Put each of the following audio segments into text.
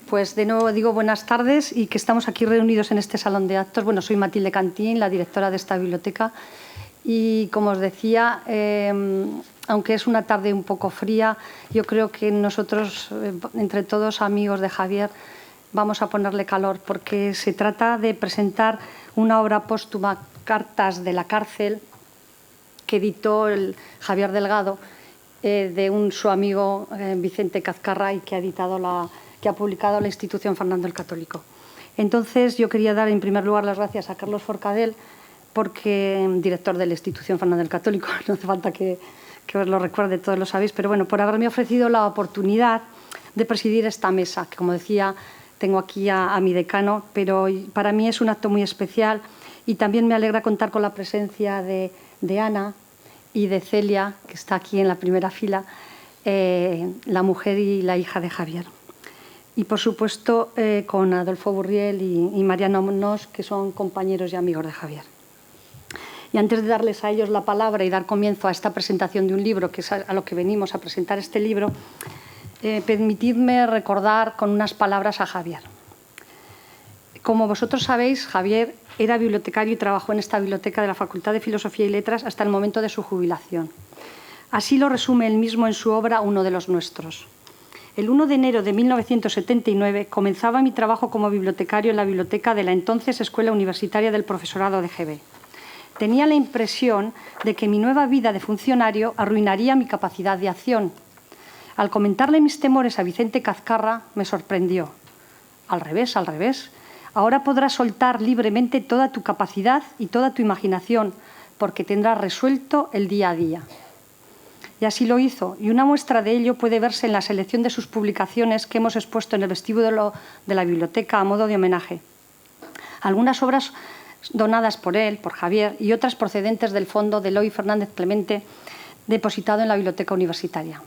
Pues de nuevo digo buenas tardes y que estamos aquí reunidos en este salón de actos. Bueno, soy Matilde Cantín, la directora de esta biblioteca, y como os decía, aunque es una tarde un poco fría, yo creo que nosotros, entre todos amigos de Javier, vamos a ponerle calor, porque se trata de presentar una obra póstuma, Cartas de la cárcel, que editó el Javier Delgado, de su amigo Vicente Cazcarra, y que ha publicado la institución Fernando el Católico. Entonces, yo quería dar en primer lugar las gracias a Carlos Forcadell, porque director de la institución Fernando el Católico, no hace falta que os lo recuerde, todos lo sabéis, pero bueno, por haberme ofrecido la oportunidad de presidir esta mesa, que como decía, tengo aquí a mi decano, pero para mí es un acto muy especial y también me alegra contar con la presencia de Ana y de Celia, que está aquí en la primera fila, la mujer y la hija de Javier. Y, por supuesto, con Adolfo Burriel y Mariano Nos, que son compañeros y amigos de Javier. Y antes de darles a ellos la palabra y dar comienzo a esta presentación de un libro, que es a lo que venimos a presentar este libro, permitidme recordar con unas palabras a Javier. Como vosotros sabéis, Javier era bibliotecario y trabajó en esta biblioteca de la Facultad de Filosofía y Letras hasta el momento de su jubilación. Así lo resume él mismo en su obra Uno de los nuestros. El 1 de enero de 1979 comenzaba mi trabajo como bibliotecario en la biblioteca de la entonces Escuela Universitaria del Profesorado de GB. Tenía la impresión de que mi nueva vida de funcionario arruinaría mi capacidad de acción. Al comentarle mis temores a Vicente Cazcarra, me sorprendió. Al revés. Ahora podrás soltar libremente toda tu capacidad y toda tu imaginación, porque tendrás resuelto el día a día. Y así lo hizo, y una muestra de ello puede verse en la selección de sus publicaciones que hemos expuesto en el vestíbulo de la biblioteca a modo de homenaje. Algunas obras donadas por él, por Javier, y otras procedentes del fondo de Eloy Fernández Clemente, depositado en la biblioteca universitaria.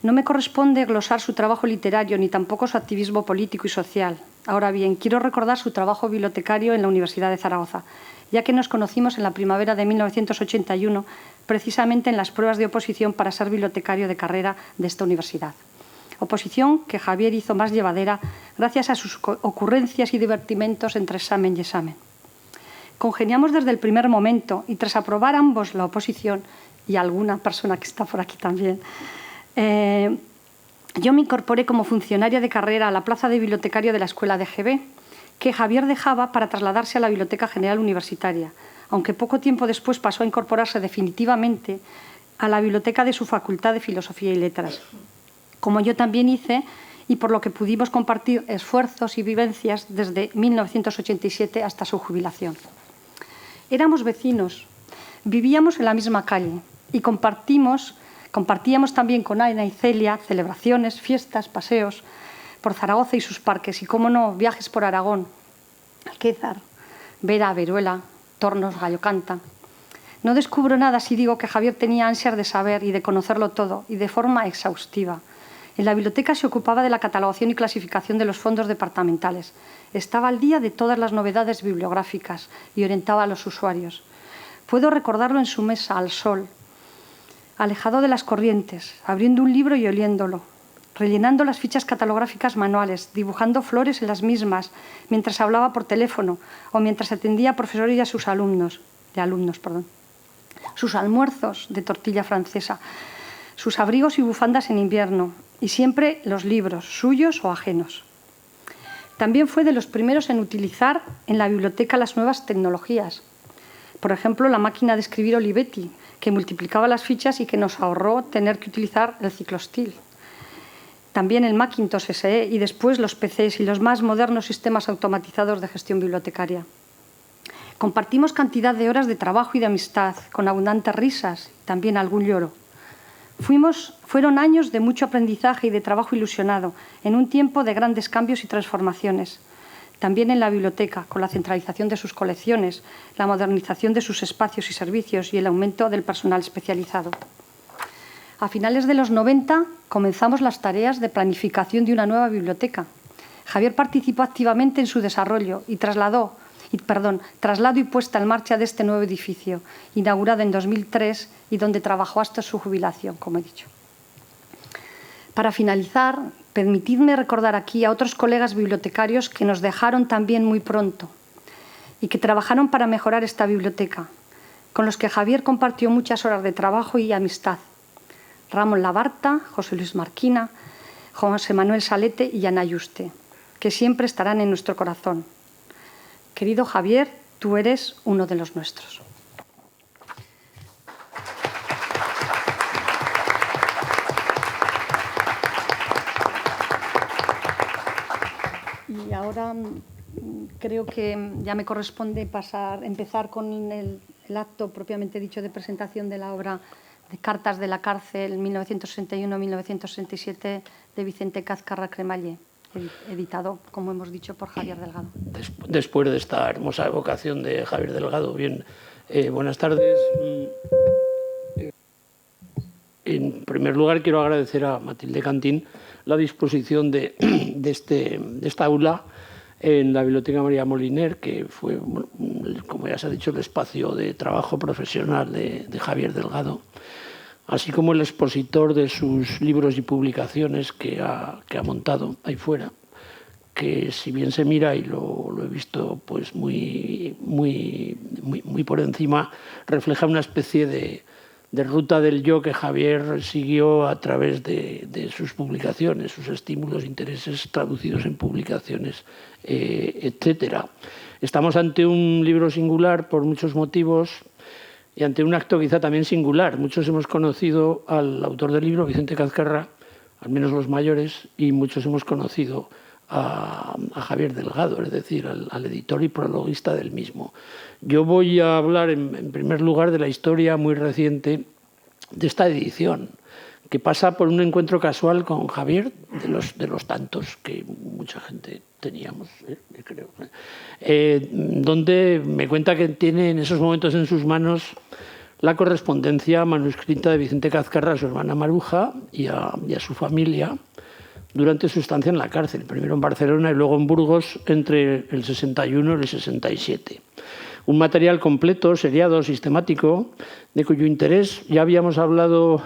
No me corresponde glosar su trabajo literario ni tampoco su activismo político y social. Ahora bien, quiero recordar su trabajo bibliotecario en la Universidad de Zaragoza, ya que nos conocimos en la primavera de 1981, precisamente en las pruebas de oposición para ser bibliotecario de carrera de esta universidad. Oposición que Javier hizo más llevadera gracias a sus ocurrencias y divertimentos entre examen y examen. Congeniamos desde el primer momento y tras aprobar ambos la oposición, y alguna persona que está por aquí también, yo me incorporé como funcionaria de carrera a la plaza de bibliotecario de la Escuela de GB, que Javier dejaba para trasladarse a la Biblioteca General Universitaria, aunque poco tiempo después pasó a incorporarse definitivamente a la biblioteca de su Facultad de Filosofía y Letras, como yo también hice, y por lo que pudimos compartir esfuerzos y vivencias desde 1987 hasta su jubilación. Éramos vecinos, vivíamos en la misma calle y compartíamos también con Ana y Celia celebraciones, fiestas, paseos por Zaragoza y sus parques y, cómo no, viajes por Aragón, Alquézar, Vera, Veruela, Tornos, Gallocanta. No descubro nada si digo que Javier tenía ansias de saber y de conocerlo todo, y de forma exhaustiva. En la biblioteca se ocupaba de la catalogación y clasificación de los fondos departamentales. Estaba al día de todas las novedades bibliográficas y orientaba a los usuarios. Puedo recordarlo en su mesa, al sol, alejado de las corrientes, abriendo un libro y oliéndolo, rellenando las fichas catalográficas manuales, dibujando flores en las mismas, mientras hablaba por teléfono o mientras atendía a profesores y a sus alumnos. Sus almuerzos de tortilla francesa, sus abrigos y bufandas en invierno, y siempre los libros, suyos o ajenos. También fue de los primeros en utilizar en la biblioteca las nuevas tecnologías. Por ejemplo, la máquina de escribir Olivetti, que multiplicaba las fichas y que nos ahorró tener que utilizar el ciclostil. También el Macintosh SE y después los PCs y los más modernos sistemas automatizados de gestión bibliotecaria. Compartimos cantidad de horas de trabajo y de amistad, con abundantes risas y también algún lloro. Fueron años de mucho aprendizaje y de trabajo ilusionado, en un tiempo de grandes cambios y transformaciones. También en la biblioteca, con la centralización de sus colecciones, la modernización de sus espacios y servicios y el aumento del personal especializado. A finales de los 90 comenzamos las tareas de planificación de una nueva biblioteca. Javier participó activamente en su desarrollo y traslado y puesta en marcha de este nuevo edificio, inaugurado en 2003 y donde trabajó hasta su jubilación, como he dicho. Para finalizar, permitidme recordar aquí a otros colegas bibliotecarios que nos dejaron también muy pronto y que trabajaron para mejorar esta biblioteca, con los que Javier compartió muchas horas de trabajo y amistad. Ramón Labarta, José Luis Marquina, José Manuel Salete y Ana Yuste, que siempre estarán en nuestro corazón. Querido Javier, tú eres uno de los nuestros. Y ahora creo que ya me corresponde empezar con el acto propiamente dicho de presentación de la obra de Cartas de la cárcel 1961-1967 de Vicente Cazcarra Cremallé, editado, como hemos dicho, por Javier Delgado. Después de esta hermosa evocación de Javier Delgado, bien, buenas tardes. En primer lugar, quiero agradecer a Matilde Cantín la disposición de esta aula en la Biblioteca María Moliner, que fue, como ya se ha dicho, el espacio de trabajo profesional de Javier Delgado, así como el expositor de sus libros y publicaciones que ha montado ahí fuera, que si bien se mira, y lo he visto pues muy por encima, refleja una especie de ruta del yo que Javier siguió a través de sus publicaciones, sus estímulos, intereses traducidos en publicaciones, etcétera. Estamos ante un libro singular por muchos motivos y ante un acto quizá también singular. Muchos hemos conocido al autor del libro, Vicente Cazcarra, al menos los mayores, y muchos hemos conocido a Javier Delgado, es decir, al editor y prologuista del mismo. Yo voy a hablar en primer lugar de la historia muy reciente de esta edición, que pasa por un encuentro casual con Javier, de los tantos que mucha gente teníamos, creo, donde me cuenta que tiene en esos momentos en sus manos la correspondencia manuscrita de Vicente Cazcarra a su hermana Maruja y a su familia durante su estancia en la cárcel, primero en Barcelona y luego en Burgos entre el 61 y el 67. Un material completo, seriado, sistemático, de cuyo interés ya habíamos hablado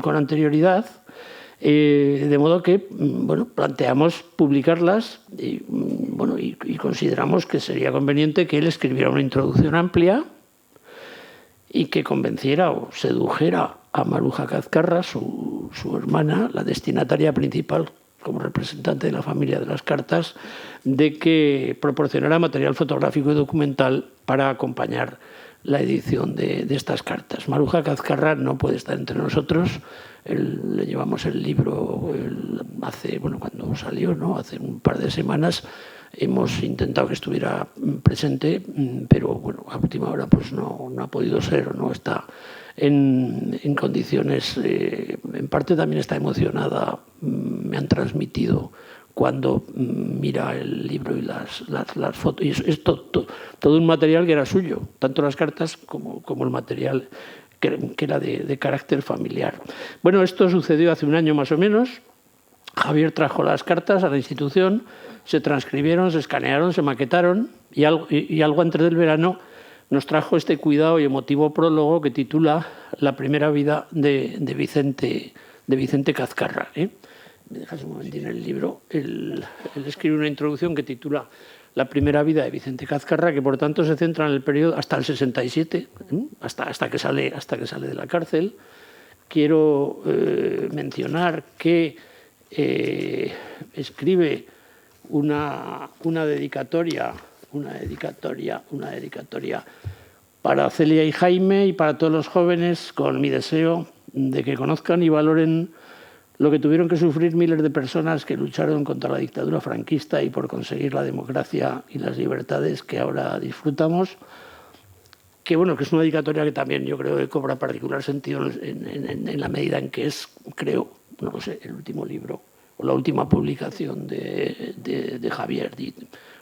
con anterioridad, de modo que planteamos publicarlas y consideramos que sería conveniente que él escribiera una introducción amplia y que convenciera o sedujera a Maruja Cazcarra, su hermana, la destinataria principal como representante de la familia de las cartas, de que proporcionara material fotográfico y documental para acompañar la edición de estas cartas. Maruja Cazcarra no puede estar entre nosotros. Le llevamos el libro cuando salió, ¿no? Hace un par de semanas. Hemos intentado que estuviera presente, pero a última hora pues no ha podido ser, no está en condiciones. En parte también está emocionada, me han transmitido cuando mira el libro y las fotos. Y es todo un material que era suyo, tanto las cartas como el material que era de carácter familiar. Bueno, esto sucedió hace un año más o menos. Javier trajo las cartas a la institución, se transcribieron, se escanearon, se maquetaron y algo antes del verano nos trajo este cuidado y emotivo prólogo que titula La primera vida de Vicente Cazcarra. Me dejas un momentín el libro. Él escribe una introducción que titula La primera vida de Vicente Cazcarra, que por tanto se centra en el periodo hasta el 67, hasta que sale de la cárcel. Quiero mencionar que escribe una dedicatoria para Celia y Jaime y para todos los jóvenes, con mi deseo de que conozcan y valoren lo que tuvieron que sufrir miles de personas que lucharon contra la dictadura franquista y por conseguir la democracia y las libertades que ahora disfrutamos. Que es una dedicatoria que también yo creo que cobra particular sentido en la medida en que es, creo, el último libro o la última publicación de Javier.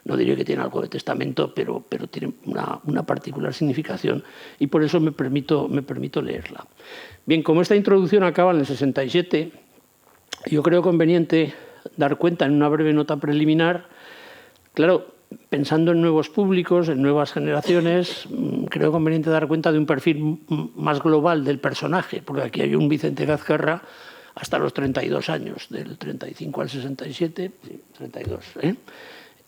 No diré que tiene algo de testamento, pero tiene una particular significación y por eso me permito leerla. Bien, como esta introducción acaba en el 67, yo creo conveniente dar cuenta en una breve nota preliminar. Claro, pensando en nuevos públicos, en nuevas generaciones, creo conveniente dar cuenta de un perfil más global del personaje, porque aquí hay un Vicente Cazcarra hasta los 32 años, del 35 al 67, sí, 32.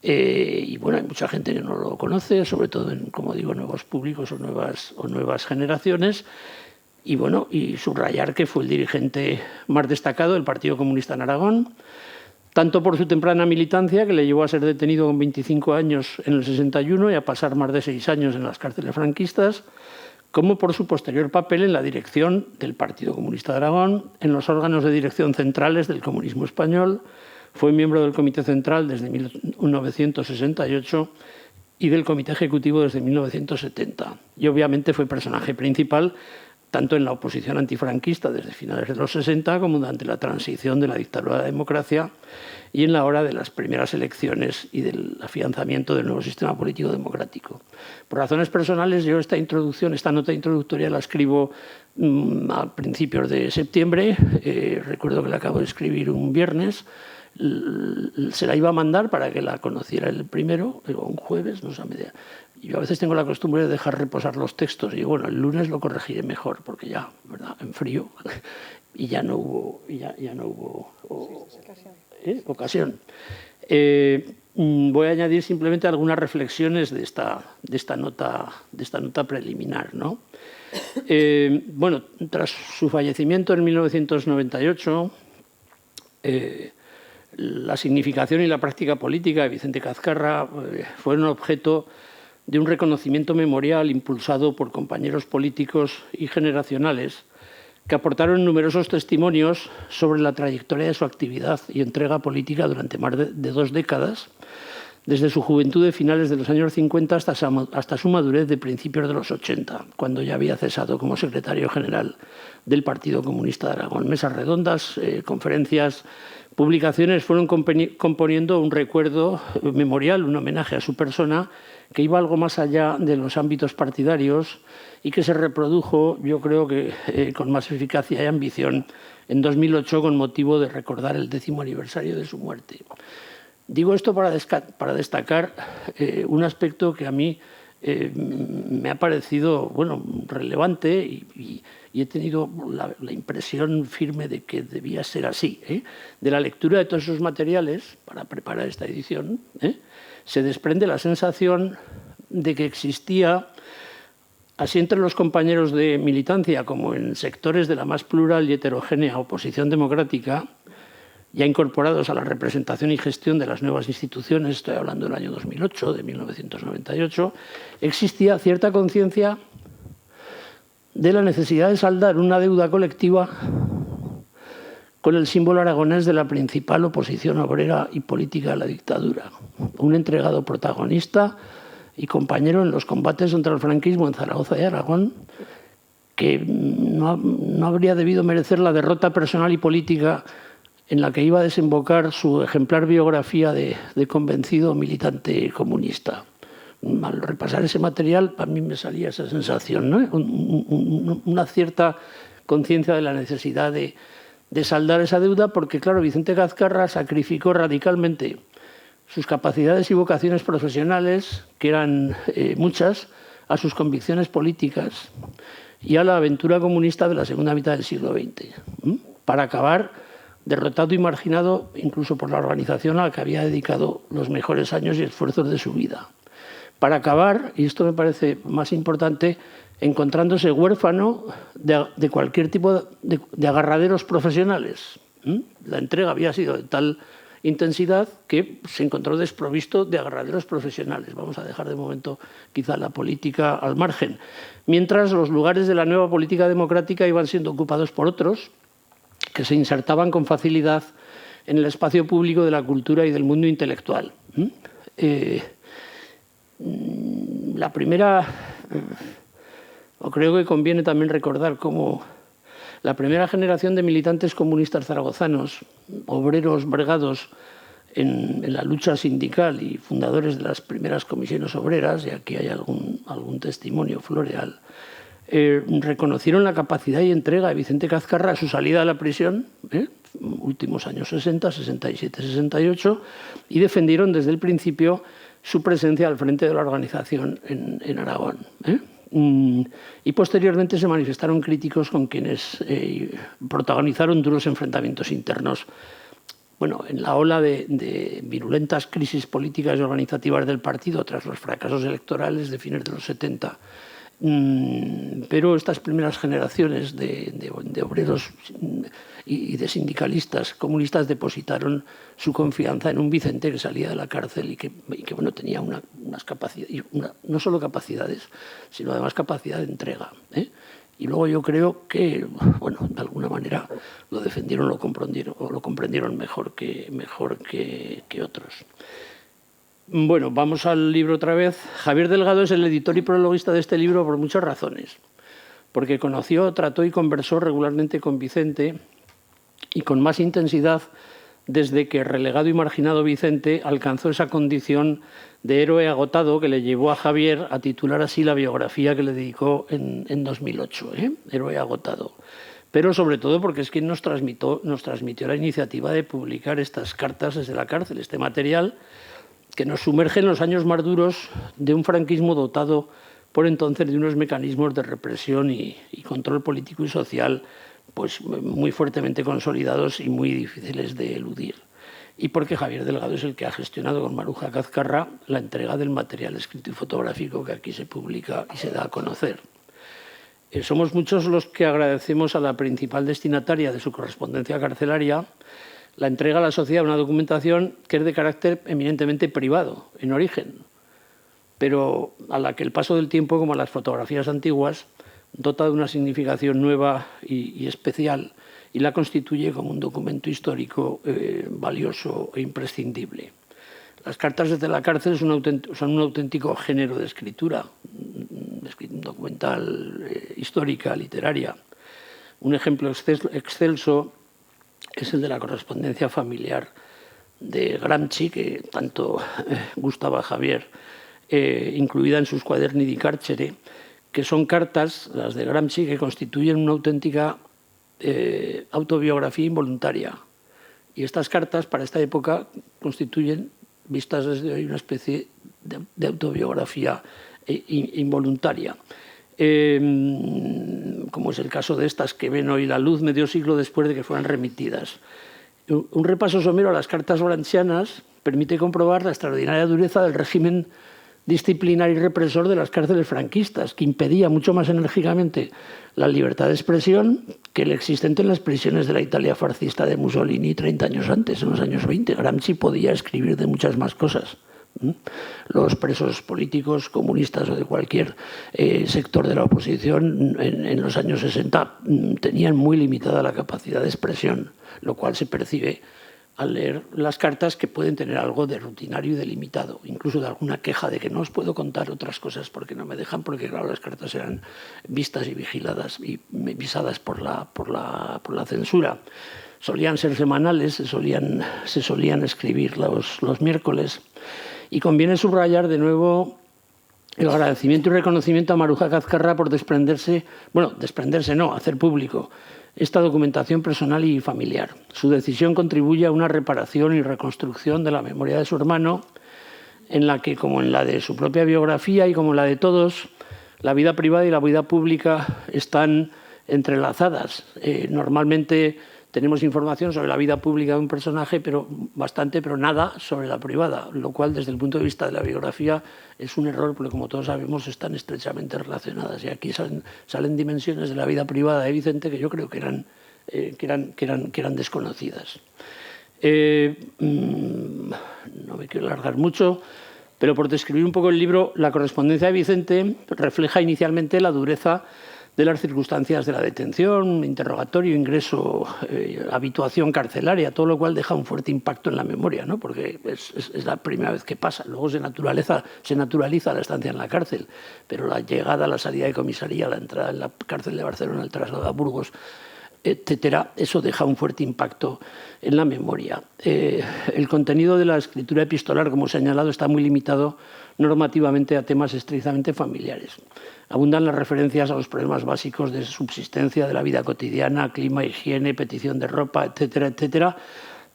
Y bueno, hay mucha gente que no lo conoce, sobre todo en, como digo, nuevos públicos o nuevas generaciones. Y bueno, y subrayar que fue el dirigente más destacado del Partido Comunista en Aragón, tanto por su temprana militancia, que le llevó a ser detenido con 25 años en el 61 y a pasar más de 6 años en las cárceles franquistas, como por su posterior papel en la dirección del Partido Comunista de Aragón, en los órganos de dirección centrales del comunismo español. Fue miembro del Comité Central desde 1968 y del Comité Ejecutivo desde 1970. Y obviamente fue personaje principal tanto en la oposición antifranquista desde finales de los 60 como durante la transición de la dictadura a la democracia y en la hora de las primeras elecciones y del afianzamiento del nuevo sistema político democrático. Por razones personales, yo esta nota introductoria la escribo a principios de septiembre. Recuerdo que la acabo de escribir un viernes. Se la iba a mandar para que la conociera el primero, o un jueves, no sé a media. Yo a veces tengo la costumbre de dejar reposar los textos y bueno, el lunes lo corregiré mejor porque ya, ¿verdad?, en frío y ya no hubo ocasión. Voy a añadir simplemente algunas reflexiones de esta nota preliminar, ¿no? Bueno, tras su fallecimiento en 1998, la significación y la práctica política de Vicente Cazcarra fueron objeto de un reconocimiento memorial impulsado por compañeros políticos y generacionales que aportaron numerosos testimonios sobre la trayectoria de su actividad y entrega política durante más de 2 décadas, desde su juventud de finales de los años 50 hasta su madurez de principios de los 80, cuando ya había cesado como secretario general del Partido Comunista de Aragón. Mesas redondas, conferencias, publicaciones fueron componiendo un recuerdo memorial, un homenaje a su persona, que iba algo más allá de los ámbitos partidarios y que se reprodujo, yo creo que con más eficacia y ambición, en 2008 con motivo de recordar el 10º aniversario de su muerte. Digo esto para destacar un aspecto que a mí me ha parecido, bueno, relevante y he tenido la impresión firme de que debía ser así. De la lectura de todos esos materiales para preparar esta edición, se desprende la sensación de que existía, así entre los compañeros de militancia como en sectores de la más plural y heterogénea oposición democrática, ya incorporados a la representación y gestión de las nuevas instituciones, estoy hablando del año 2008, de 1998, existía cierta conciencia de la necesidad de saldar una deuda colectiva con el símbolo aragonés de la principal oposición obrera y política a la dictadura. Un entregado protagonista y compañero en los combates contra el franquismo en Zaragoza y Aragón, que no habría debido merecer la derrota personal y política en la que iba a desembocar su ejemplar biografía de convencido militante comunista. Al repasar ese material, a mí me salía esa sensación, ¿no? Una cierta conciencia de la necesidad de saldar esa deuda, porque, claro, Vicente Cazcarra sacrificó radicalmente sus capacidades y vocaciones profesionales, que eran muchas, a sus convicciones políticas y a la aventura comunista de la segunda mitad del siglo XX, para acabar derrotado y marginado incluso por la organización a la que había dedicado los mejores años y esfuerzos de su vida. Para acabar, y esto me parece más importante, encontrándose huérfano de cualquier tipo de agarraderos profesionales. La entrega había sido de tal intensidad que se encontró desprovisto de agarraderos profesionales. Vamos a dejar de momento quizá la política al margen. Mientras los lugares de la nueva política democrática iban siendo ocupados por otros que se insertaban con facilidad en el espacio público de la cultura y del mundo intelectual. La primera, o creo que conviene también recordar cómo la primera generación de militantes comunistas zaragozanos, obreros bregados en la lucha sindical y fundadores de las primeras comisiones obreras, y aquí hay algún testimonio floreal, reconocieron la capacidad y entrega de Vicente Cazcarra a su salida de la prisión, últimos años 60, 67, 68, y defendieron desde el principio su presencia al frente de la organización en Aragón. Y posteriormente se manifestaron críticos con quienes protagonizaron duros enfrentamientos internos. Bueno, en la ola de virulentas crisis políticas y organizativas del partido tras los fracasos electorales de fines de los 70. Pero estas primeras generaciones de obreros y de sindicalistas comunistas depositaron su confianza en un Vicente que salía de la cárcel y que bueno, tenía unas capacidades, no solo capacidades, sino además capacidad de entrega. Y luego yo creo que, bueno, de alguna manera lo defendieron, lo comprendieron mejor que otros. Bueno, vamos al libro otra vez. Javier Delgado es el editor y prologuista de este libro por muchas razones. Porque conoció, trató y conversó regularmente con Vicente y con más intensidad desde que relegado y marginado Vicente alcanzó esa condición de héroe agotado que le llevó a Javier a titular así la biografía que le dedicó en 2008, Héroe agotado. Pero sobre todo porque es quien nos transmitió la iniciativa de publicar estas cartas desde la cárcel, este material que nos sumerge en los años más duros de un franquismo dotado por entonces de unos mecanismos de represión y control político y social pues muy fuertemente consolidados y muy difíciles de eludir. Y porque Javier Delgado es el que ha gestionado con Maruja Cazcarra la entrega del material escrito y fotográfico que aquí se publica y se da a conocer. Somos muchos los que agradecemos a la principal destinataria de su correspondencia carcelaria la entrega a la sociedad de una documentación que es de carácter eminentemente privado, en origen, pero a la que el paso del tiempo, como las fotografías antiguas, dota de una significación nueva y especial y la constituye como un documento histórico valioso e imprescindible. Las cartas desde la cárcel son un auténtico género de escritura, documental, histórica, literaria. Un ejemplo excelso es el de la correspondencia familiar de Gramsci, que tanto gustaba a Javier, incluida en sus Quaderni di Carcere, que son cartas, las de Gramsci, que constituyen una auténtica autobiografía involuntaria. Y estas cartas, para esta época, constituyen, vistas desde hoy, una especie de autobiografía involuntaria. Como es el caso de estas que ven hoy la luz medio siglo después de que fueran remitidas. Un repaso somero a las cartas gramscianas permite comprobar la extraordinaria dureza del régimen disciplinario y represor de las cárceles franquistas, que impedía mucho más enérgicamente la libertad de expresión que el existente en las prisiones de la Italia fascista de Mussolini 30 años antes, en los años 20. Gramsci podía escribir de muchas más cosas. Los presos políticos, comunistas o de cualquier sector de la oposición en los años 60 tenían muy limitada la capacidad de expresión, lo cual se percibe al leer las cartas, que pueden tener algo de rutinario y delimitado, incluso de alguna queja de que no os puedo contar otras cosas porque no me dejan, porque claro, las cartas eran vistas y vigiladas y visadas por la censura. Solían ser semanales, se solían escribir los miércoles. Y conviene subrayar de nuevo el agradecimiento y reconocimiento a Maruja Cazcarra por hacer público esta documentación personal y familiar. Su decisión contribuye a una reparación y reconstrucción de la memoria de su hermano, en la que, como en la de su propia biografía y como en la de todos, la vida privada y la vida pública están entrelazadas. Normalmente tenemos información sobre la vida pública de un personaje, pero nada sobre la privada, lo cual desde el punto de vista de la biografía es un error, porque como todos sabemos están estrechamente relacionadas. Y aquí salen dimensiones de la vida privada de Vicente que yo creo que eran desconocidas. No me quiero alargar mucho, pero por describir un poco el libro, la correspondencia de Vicente refleja inicialmente la dureza de las circunstancias de la detención, interrogatorio, ingreso, habituación carcelaria, todo lo cual deja un fuerte impacto en la memoria, ¿no? Porque es la primera vez que pasa. Luego se naturaliza la estancia en la cárcel, pero la llegada, la salida de comisaría, la entrada en la cárcel de Barcelona, el traslado a Burgos, etcétera, eso deja un fuerte impacto en la memoria. El contenido de la escritura epistolar, como he señalado, está muy limitado normativamente a temas estrictamente familiares. Abundan las referencias a los problemas básicos de subsistencia de la vida cotidiana, clima, higiene, petición de ropa, etcétera, etcétera,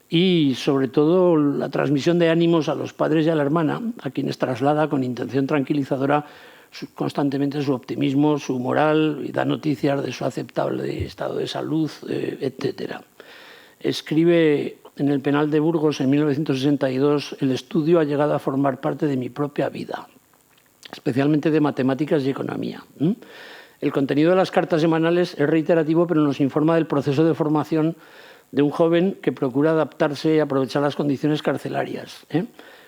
y sobre todo la transmisión de ánimos a los padres y a la hermana, a quienes traslada con intención tranquilizadora constantemente su optimismo, su moral, y da noticias de su aceptable estado de salud, etc. Escribe en el penal de Burgos en 1962: el estudio ha llegado a formar parte de mi propia vida, especialmente de matemáticas y economía. El contenido de las cartas semanales es reiterativo, pero nos informa del proceso de formación de un joven que procura adaptarse y aprovechar las condiciones carcelarias.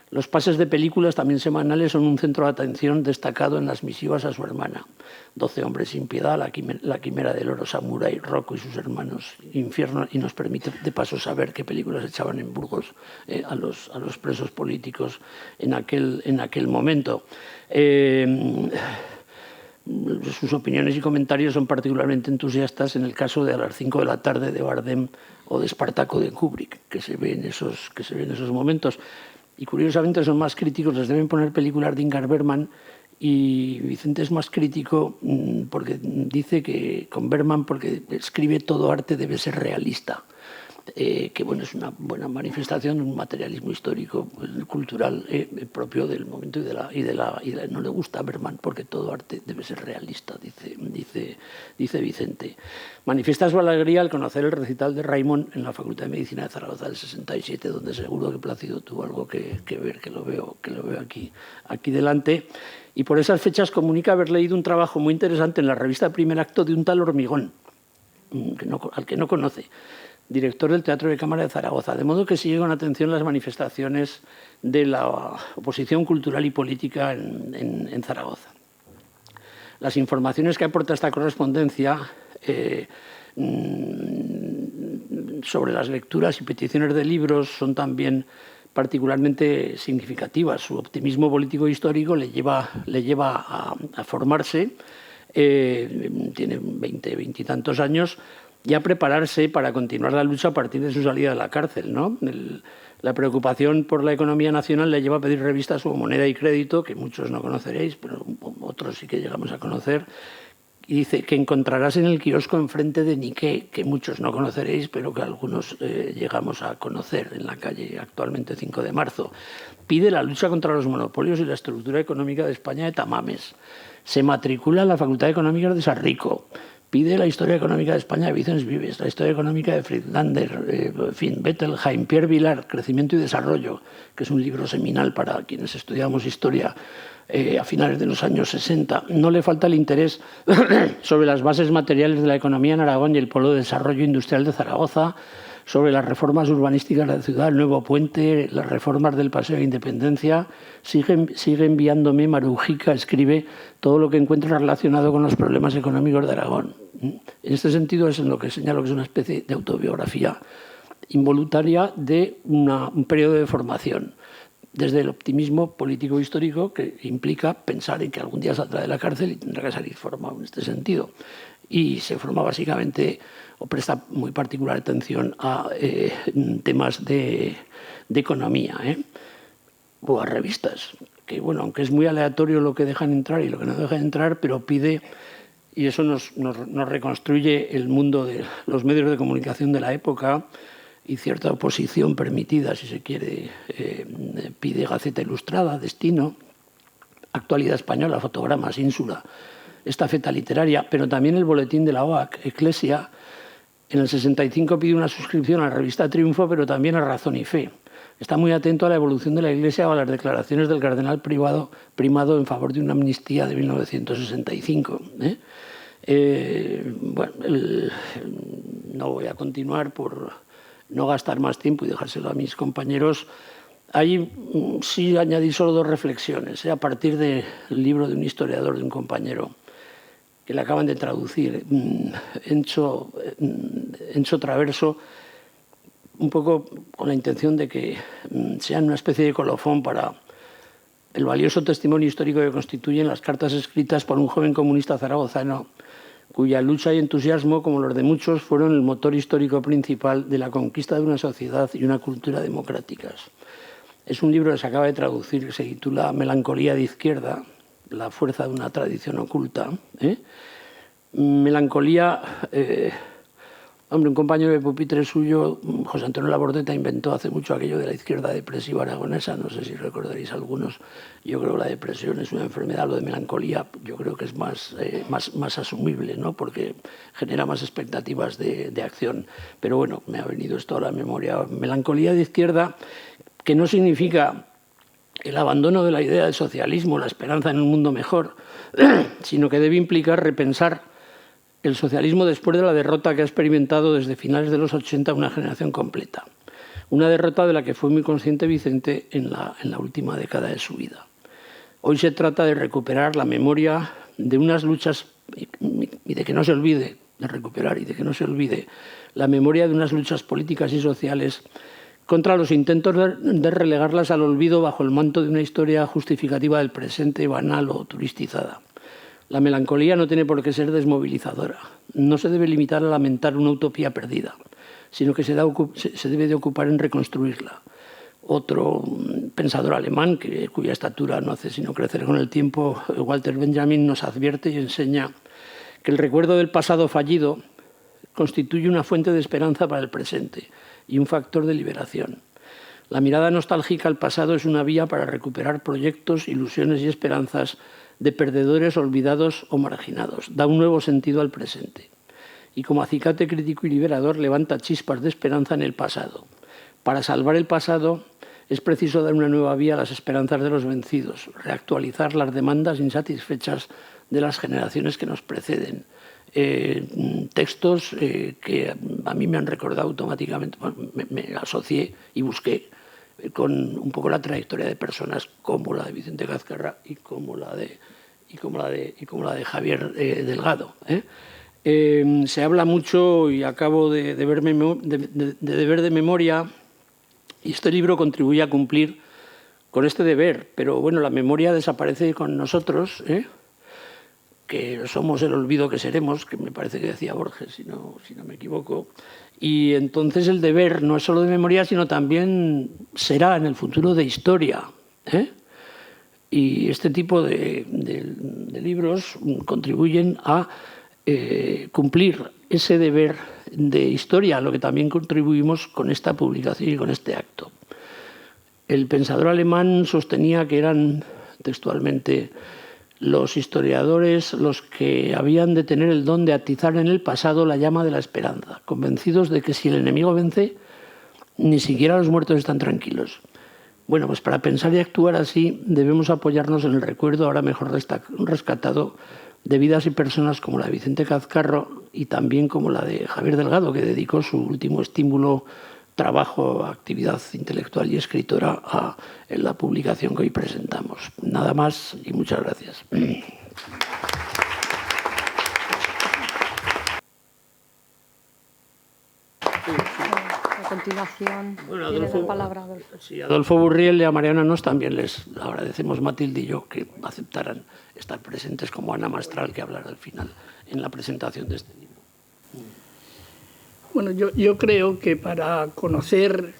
Los pases de películas, también semanales, son un centro de atención destacado en las misivas a su hermana. 12 hombres sin piedad, la quimera del oro, Samurai, Rocco y sus hermanos, Infierno, y nos permite de paso saber qué películas echaban en Burgos a los presos políticos en aquel momento. Sus opiniones y comentarios son particularmente entusiastas en el caso de A las 5 de la tarde de Bardem o de Espartaco de Kubrick, que se ve en esos momentos. Y curiosamente son más críticos, les deben poner películas de Ingmar Bergman, y Vicente es más crítico porque dice que con Bergman, porque escribe todo arte debe ser realista. Que bueno, es una buena manifestación de un materialismo histórico, cultural, propio del momento no le gusta a Bergman porque todo arte debe ser realista, dice Vicente. Manifiesta su alegría al conocer el recital de Raimon en la Facultad de Medicina de Zaragoza del 67, donde seguro que Plácido tuvo algo que ver, que lo veo aquí delante. Y por esas fechas comunica haber leído un trabajo muy interesante en la revista Primer Acto de un tal Hormigón, al que no conoce, director del Teatro de Cámara de Zaragoza, de modo que sigue con atención las manifestaciones de la oposición cultural y política en Zaragoza. Las informaciones que aporta esta correspondencia sobre las lecturas y peticiones de libros son también particularmente significativas. Su optimismo político e histórico le lleva a formarse, tiene 20 y tantos años, y a prepararse para continuar la lucha a partir de su salida de la cárcel, ¿no? La preocupación por la economía nacional le lleva a pedir revistas como Moneda y Crédito, que muchos no conoceréis, pero otros sí que llegamos a conocer, y dice que encontrarás en el kiosco enfrente de Nikkei, que muchos no conoceréis, pero que algunos llegamos a conocer en la calle actualmente 5 de marzo. Pide la lucha contra los monopolios y la estructura económica de España de Tamames. Se matricula en la Facultad de Económicas de Sarrico. Pide la historia económica de España de Vicens Vives, la historia económica de Friedlander, Bettelheim, Pierre Vilar, Crecimiento y Desarrollo, que es un libro seminal para quienes estudiamos historia a finales de los años 60. No le falta el interés sobre las bases materiales de la economía en Aragón y el Polo de Desarrollo Industrial de Zaragoza, sobre las reformas urbanísticas de la ciudad, el nuevo puente, las reformas del Paseo de Independencia. Sigue enviándome, Marujica escribe todo lo que encuentra relacionado con los problemas económicos de Aragón. En este sentido es en lo que señalo que es una especie de autobiografía involuntaria de un periodo de formación, desde el optimismo político-histórico que implica pensar en que algún día saldrá de la cárcel y tendrá que salir formado en este sentido. Y se forma básicamente, o presta muy particular atención a temas de economía, o a revistas, que bueno, aunque es muy aleatorio lo que dejan entrar y lo que no dejan entrar, pero pide, y eso nos reconstruye el mundo de los medios de comunicación de la época y cierta oposición permitida, si se quiere. Pide Gaceta Ilustrada, Destino, Actualidad Española, Fotogramas, Ínsula, Estafeta Literaria, pero también el boletín de la OAC, Eclesia. En el 65 pide una suscripción a la revista Triunfo, pero también a Razón y Fe. Está muy atento a la evolución de la Iglesia o a las declaraciones del cardenal Primado en favor de una amnistía de 1965. Bueno, no voy a continuar por no gastar más tiempo y dejárselo a mis compañeros. Ahí sí añadí solo 2 reflexiones, a partir del libro de un historiador, de un compañero, que le acaban de traducir, Enzo Traverso, un poco con la intención de que sean una especie de colofón para el valioso testimonio histórico que constituyen las cartas escritas por un joven comunista zaragozano, cuya lucha y entusiasmo, como los de muchos, fueron el motor histórico principal de la conquista de una sociedad y una cultura democráticas. Es un libro que se acaba de traducir, que se titula Melancolía de izquierda, la fuerza de una tradición oculta. Melancolía Hombre, un compañero de pupitre suyo, José Antonio Labordeta, inventó hace mucho aquello de la izquierda depresiva aragonesa, no sé si recordaréis algunos. Yo creo que la depresión es una enfermedad, lo de melancolía yo creo que es más asumible, ¿no? Porque genera más expectativas de acción. Pero bueno, me ha venido esto a la memoria. Melancolía de izquierda, que no significa el abandono de la idea del socialismo, la esperanza en un mundo mejor, sino que debe implicar repensar el socialismo después de la derrota que ha experimentado desde finales de los 80 una generación completa. Una derrota de la que fue muy consciente Vicente en la última década de su vida. Hoy se trata de recuperar la memoria de unas luchas, y de que no se olvide, de recuperar y de que no se olvide, la memoria de unas luchas políticas y sociales contra los intentos de relegarlas al olvido bajo el manto de una historia justificativa del presente banal o turistizada. La melancolía no tiene por qué ser desmovilizadora. No se debe limitar a lamentar una utopía perdida, sino que se debe de ocupar en reconstruirla. Otro pensador alemán, cuya estatura no hace sino crecer con el tiempo, Walter Benjamin, nos advierte y enseña que el recuerdo del pasado fallido constituye una fuente de esperanza para el presente y un factor de liberación. La mirada nostálgica al pasado es una vía para recuperar proyectos, ilusiones y esperanzas de perdedores olvidados o marginados. Da un nuevo sentido al presente. Y como acicate crítico y liberador levanta chispas de esperanza en el pasado. Para salvar el pasado es preciso dar una nueva vía a las esperanzas de los vencidos, reactualizar las demandas insatisfechas de las generaciones que nos preceden. Textos que a mí me han recordado automáticamente, me asocié y busqué con un poco la trayectoria de personas como la de Vicente Cazcarra y como la de Javier Delgado. Se habla mucho, y acabo de ver de memoria, y este libro contribuye a cumplir con este deber, pero bueno, la memoria desaparece con nosotros, que somos el olvido que seremos, que me parece que decía Borges, si no me equivoco. Y entonces el deber no es solo de memoria, sino también será en el futuro de historia. Y este tipo de libros contribuyen a cumplir ese deber de historia, a lo que también contribuimos con esta publicación y con este acto. El pensador alemán sostenía que eran textualmente los historiadores los que habían de tener el don de atizar en el pasado la llama de la esperanza, convencidos de que si el enemigo vence, ni siquiera los muertos están tranquilos. Bueno, pues para pensar y actuar así debemos apoyarnos en el recuerdo, ahora mejor rescatado, de vidas y personas como la de Vicente Cazcarro y también como la de Javier Delgado, que dedicó su último estímulo, trabajo, actividad intelectual y escritora a la publicación que hoy presentamos. Nada más y muchas gracias. A continuación, bueno, tiene la palabra Adolfo. Sí, Adolfo Burriel y a Mariana Nos también les agradecemos, Matilde y yo, que aceptaran estar presentes como Ana Mastral, que hablará al final en la presentación de este libro. Bueno, yo creo que para conocer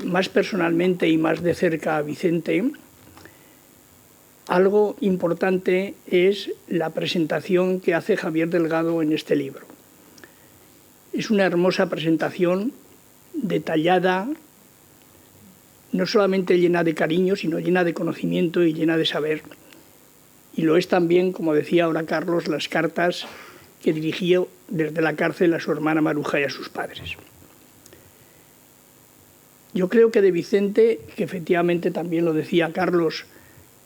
más personalmente y más de cerca a Vicente, algo importante es la presentación que hace Javier Delgado en este libro. Es una hermosa presentación, detallada, no solamente llena de cariño, sino llena de conocimiento y llena de saber. Y lo es también, como decía ahora Carlos, las cartas que dirigió desde la cárcel a su hermana Maruja y a sus padres. Yo creo que de Vicente, que efectivamente también lo decía Carlos,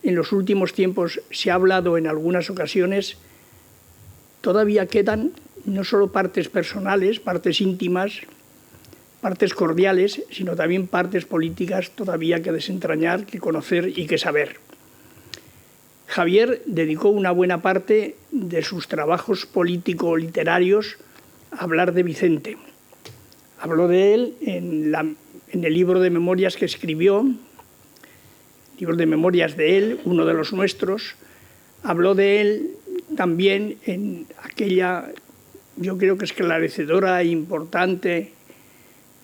en los últimos tiempos se ha hablado en algunas ocasiones, todavía quedan no solo partes personales, partes íntimas, partes cordiales, sino también partes políticas todavía que desentrañar, que conocer y que saber. Javier dedicó una buena parte de sus trabajos político-literarios a hablar de Vicente. Habló de él en el libro de memorias que escribió, libro de memorias de él, uno de los nuestros. Habló de él también en aquella, yo creo que esclarecedora e importante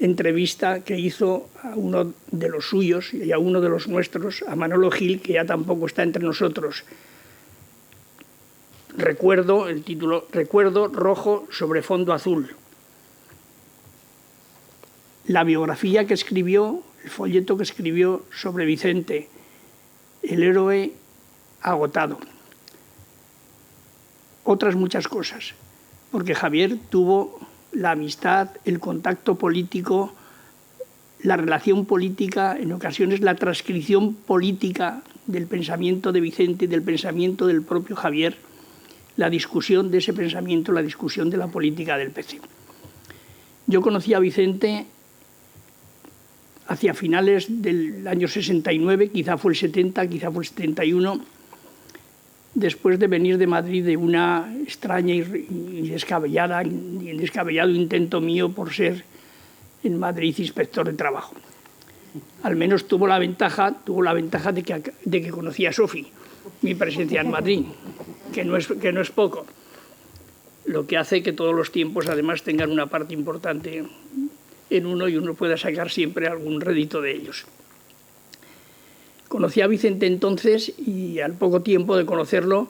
entrevista que hizo a uno de los suyos y a uno de los nuestros, a Manolo Gil, que ya tampoco está entre nosotros. Recuerdo, el título, Recuerdo rojo sobre fondo azul. La biografía que escribió, el folleto que escribió sobre Vicente, el héroe agotado. Otras muchas cosas, porque Javier tuvo la amistad, el contacto político, la relación política, en ocasiones la transcripción política del pensamiento de Vicente y del pensamiento del propio Javier, la discusión de ese pensamiento, la discusión de la política del PC. Yo conocí a Vicente hacia finales del año 69, quizá fue el 70, quizá fue el 71, después de venir de Madrid de una extraña y descabellado intento mío por ser en Madrid inspector de trabajo. Al menos tuvo la ventaja de que conocía a Sofi, mi presencia en Madrid, que no es poco, lo que hace que todos los tiempos además tengan una parte importante en uno y uno pueda sacar siempre algún rédito de ellos. Conocí a Vicente entonces y al poco tiempo de conocerlo,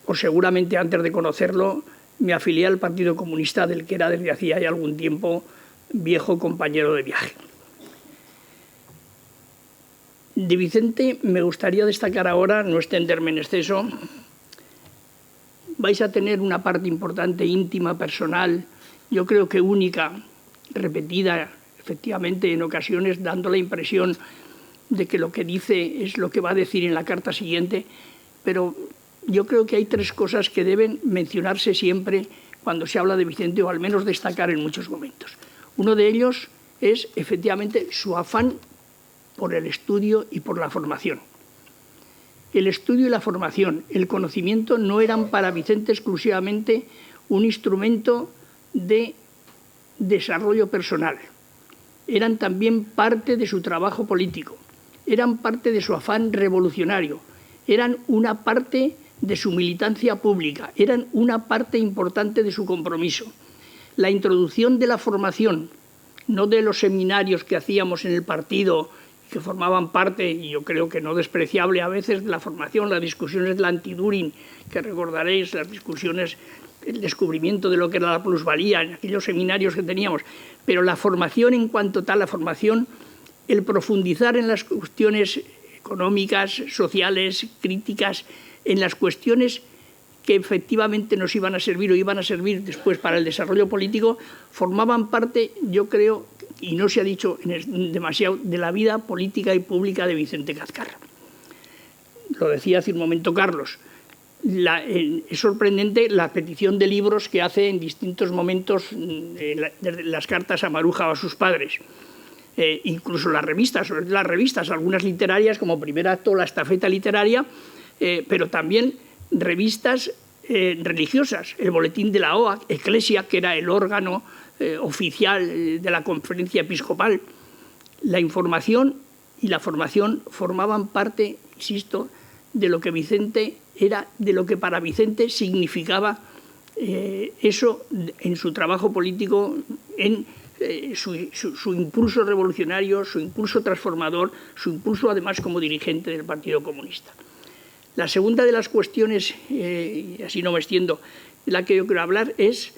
o seguramente antes de conocerlo, me afilié al Partido Comunista, del que era desde hacía ya algún tiempo viejo compañero de viaje. De Vicente me gustaría destacar ahora, no extenderme en exceso. Vais a tener una parte importante, íntima, personal, yo creo que única, repetida efectivamente en ocasiones, dando la impresión de que lo que dice es lo que va a decir en la carta siguiente, pero yo creo que hay tres cosas que deben mencionarse siempre cuando se habla de Vicente, o al menos destacar en muchos momentos. Uno de ellos es efectivamente su afán por el estudio y por la formación. El estudio y la formación, el conocimiento, no eran para Vicente exclusivamente un instrumento de desarrollo personal. Eran también parte de su trabajo político, eran parte de su afán revolucionario, eran una parte de su militancia pública, eran una parte importante de su compromiso. La introducción de la formación, no de los seminarios que hacíamos en el partido, que formaban parte, y yo creo que no despreciable a veces, de la formación, las discusiones de la anti-Düring, que recordaréis, las discusiones, el descubrimiento de lo que era la plusvalía en aquellos seminarios que teníamos, pero la formación en cuanto tal, la formación, el profundizar en las cuestiones económicas, sociales, críticas, en las cuestiones que efectivamente nos iban a servir o iban a servir después para el desarrollo político, formaban parte, yo creo, y no se ha dicho demasiado, de la vida política y pública de Vicente Cazcarra. Lo decía hace un momento Carlos. Es sorprendente la petición de libros que hace en distintos momentos desde las cartas a Maruja o a sus padres. Incluso las revistas, algunas literarias como Primer Acto, La Estafeta Literaria, pero también revistas religiosas, el Boletín de la OAC, Eclesia, que era el órgano oficial de la Conferencia Episcopal. La información y la formación formaban parte, insisto, de lo que Vicente era, de lo que para Vicente significaba eso en su trabajo político, en su impulso revolucionario, su impulso transformador, su impulso además como dirigente del Partido Comunista. La segunda de las cuestiones, y así no me extiendo, de la que yo quiero hablar es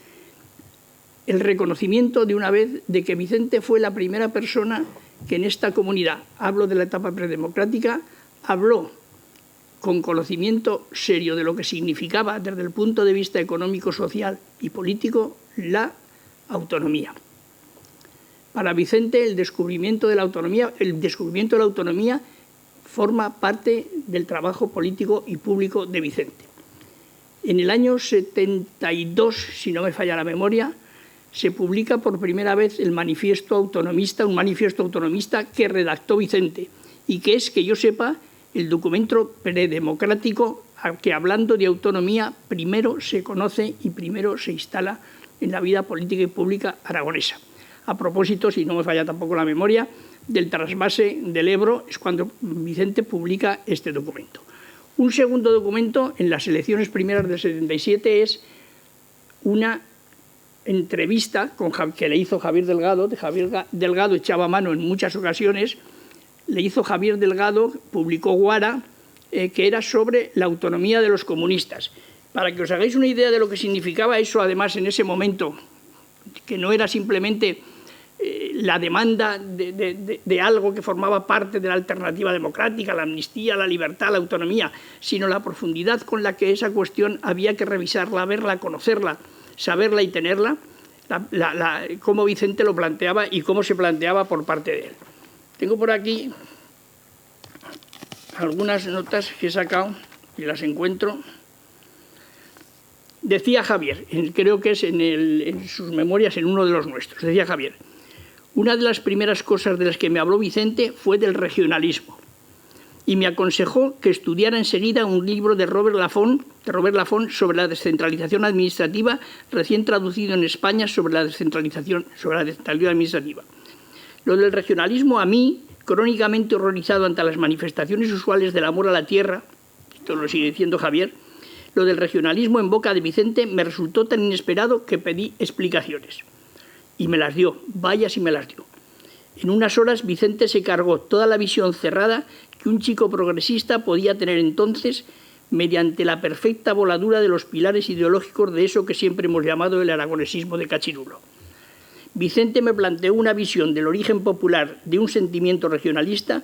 el reconocimiento de una vez de que Vicente fue la primera persona que en esta comunidad, hablo de la etapa predemocrática, habló con conocimiento serio de lo que significaba desde el punto de vista económico, social y político la autonomía. Para Vicente el descubrimiento de la autonomía forma parte del trabajo político y público de Vicente. En el año 72, si no me falla la memoria, se publica por primera vez el manifiesto autonomista, un manifiesto autonomista que redactó Vicente y que es, que yo sepa, el documento predemocrático que, hablando de autonomía, primero se conoce y primero se instala en la vida política y pública aragonesa. A propósito, si no me falla tampoco la memoria, del trasvase del Ebro es cuando Vicente publica este documento. Un segundo documento, en las elecciones primeras del 77, es una entrevista que le hizo Javier Delgado. Javier Delgado echaba mano en muchas ocasiones, le hizo Javier Delgado, publicó Guara, que era sobre la autonomía de los comunistas. Para que os hagáis una idea de lo que significaba eso, además, en ese momento, que no era simplemente la demanda de algo que formaba parte de la alternativa democrática, la amnistía, la libertad, la autonomía, sino la profundidad con la que esa cuestión había que revisarla, verla, conocerla, saberla y tenerla, cómo Vicente lo planteaba y cómo se planteaba por parte de él. Tengo por aquí algunas notas que he sacado y las encuentro. Decía Javier, creo que es en sus memorias, en uno de los nuestros, decía Javier: una de las primeras cosas de las que me habló Vicente fue del regionalismo y me aconsejó que estudiara enseguida un libro de Robert Laffont sobre la descentralización administrativa, recién traducido en España sobre la descentralización administrativa. Lo del regionalismo, a mí, crónicamente horrorizado ante las manifestaciones usuales del amor a la tierra, esto lo sigue diciendo Javier, lo del regionalismo en boca de Vicente me resultó tan inesperado que pedí explicaciones. Y me las dio, vaya si me las dio. En unas horas Vicente se cargó toda la visión cerrada que un chico progresista podía tener entonces mediante la perfecta voladura de los pilares ideológicos de eso que siempre hemos llamado el aragonesismo de Cachirulo. Vicente me planteó una visión del origen popular de un sentimiento regionalista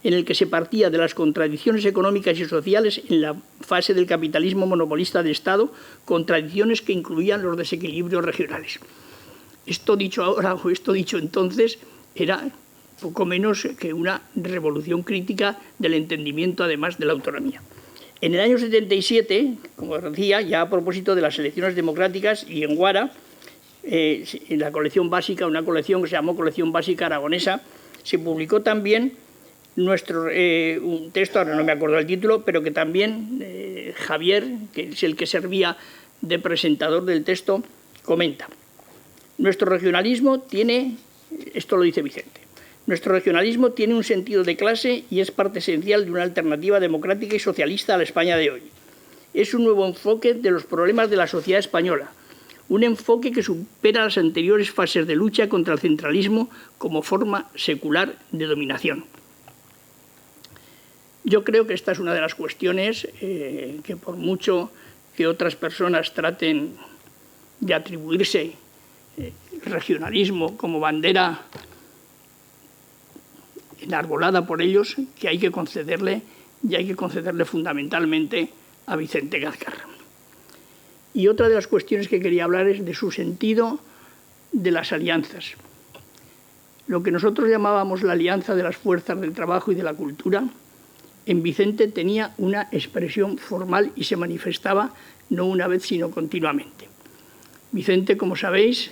en el que se partía de las contradicciones económicas y sociales en la fase del capitalismo monopolista de Estado, contradicciones que incluían los desequilibrios regionales. Esto dicho ahora o esto dicho entonces era poco menos que una revolución crítica del entendimiento, además, de la autonomía. En el año 77, como decía, ya a propósito de las elecciones democráticas, y en Guara, en la colección básica, una colección que se llamó Colección Básica Aragonesa, se publicó también un texto, ahora no me acuerdo el título, pero que también Javier, que es el que servía de presentador del texto, comenta. Nuestro regionalismo tiene, esto lo dice Vicente, nuestro regionalismo tiene un sentido de clase y es parte esencial de una alternativa democrática y socialista a la España de hoy. Es un nuevo enfoque de los problemas de la sociedad española, un enfoque que supera las anteriores fases de lucha contra el centralismo como forma secular de dominación. Yo creo que esta es una de las cuestiones que, por mucho que otras personas traten de atribuirse regionalismo como bandera enarbolada por ellos, que hay que concederle, y hay que concederle fundamentalmente a Vicente Gazcarra. Y otra de las cuestiones que quería hablar es de su sentido de las alianzas. Lo que nosotros llamábamos la alianza de las fuerzas del trabajo y de la cultura, en Vicente tenía una expresión formal y se manifestaba no una vez, sino continuamente. Vicente, como sabéis,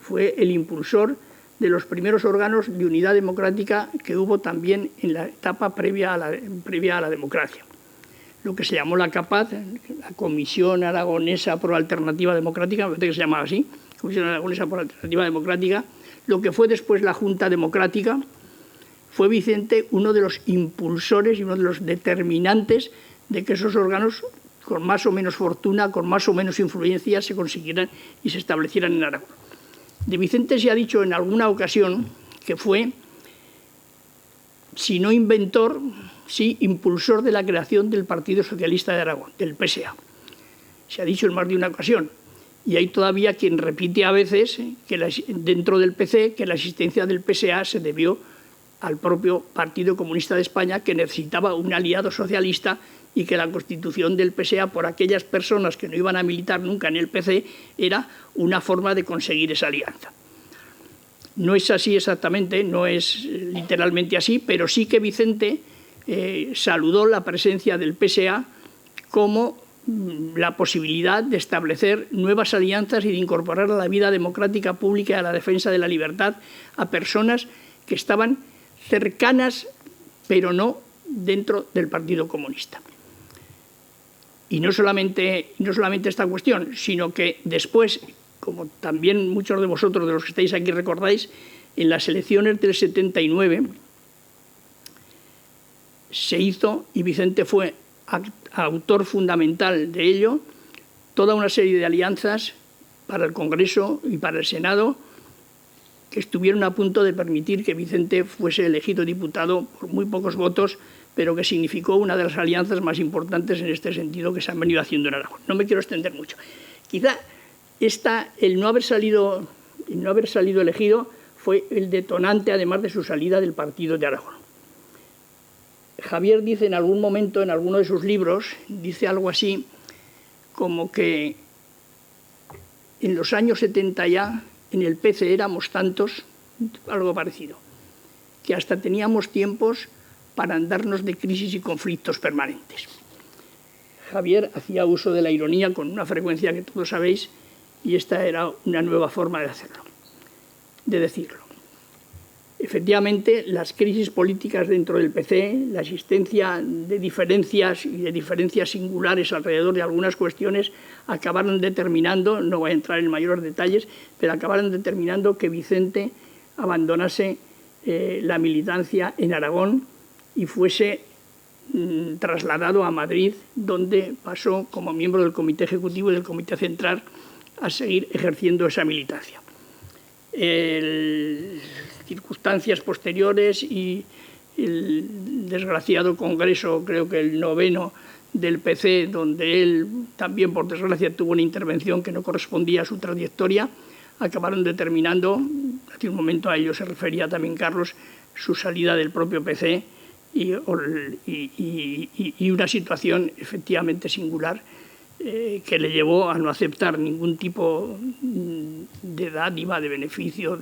fue el impulsor de los primeros órganos de unidad democrática que hubo también en la etapa previa a la democracia. Lo que se llamó la CAPAD, la Comisión Aragonesa por la Alternativa Democrática, me parece que se llamaba así, Comisión Aragonesa por la Alternativa Democrática, lo que fue después la Junta Democrática, fue Vicente uno de los impulsores y uno de los determinantes de que esos órganos, con más o menos fortuna, con más o menos influencia, se consiguieran y se establecieran en Aragón. De Vicente se ha dicho en alguna ocasión que fue, si no inventor, sí impulsor de la creación del Partido Socialista de Aragón, del PSA. Se ha dicho en más de una ocasión. Y hay todavía quien repite a veces que dentro del PC que la existencia del PSA se debió al propio Partido Comunista de España, que necesitaba un aliado socialista y que la constitución del PSA por aquellas personas que no iban a militar nunca en el PC era una forma de conseguir esa alianza. No es así exactamente, no es literalmente así, pero sí que Vicente saludó la presencia del PSA como la posibilidad de establecer nuevas alianzas y de incorporar a la vida democrática pública y a la defensa de la libertad a personas que estaban cercanas, pero no dentro del Partido Comunista. Y no solamente esta cuestión, sino que después, como también muchos de vosotros, de los que estáis aquí, recordáis, en las elecciones del 79 se hizo, y Vicente fue autor fundamental de ello, toda una serie de alianzas para el Congreso y para el Senado que estuvieron a punto de permitir que Vicente fuese elegido diputado por muy pocos votos, pero que significó una de las alianzas más importantes en este sentido que se han venido haciendo en Aragón. No me quiero extender mucho. Quizá el no haber salido elegido fue el detonante, además de su salida del partido de Aragón. Javier dice en algún momento, en alguno de sus libros, dice algo así como que en los años 70 ya, en el PC éramos tantos, algo parecido, que hasta teníamos tiempos para andarnos de crisis y conflictos permanentes. Javier hacía uso de la ironía con una frecuencia que todos sabéis, y esta era una nueva forma de hacerlo, de decirlo. Efectivamente, las crisis políticas dentro del PC, la existencia de diferencias y de diferencias singulares alrededor de algunas cuestiones, acabaron determinando, no voy a entrar en mayores detalles, pero acabaron determinando que Vicente abandonase la militancia en Aragón y fuese trasladado a Madrid, donde pasó como miembro del Comité Ejecutivo y del Comité Central a seguir ejerciendo esa militancia. Circunstancias posteriores y el desgraciado congreso, creo que el 9º del PC, donde él también, por desgracia, tuvo una intervención que no correspondía a su trayectoria, acabaron determinando, hace un momento a ello se refería también Carlos, su salida del propio PC y una situación efectivamente singular que le llevó a no aceptar ningún tipo de dádiva, de beneficio,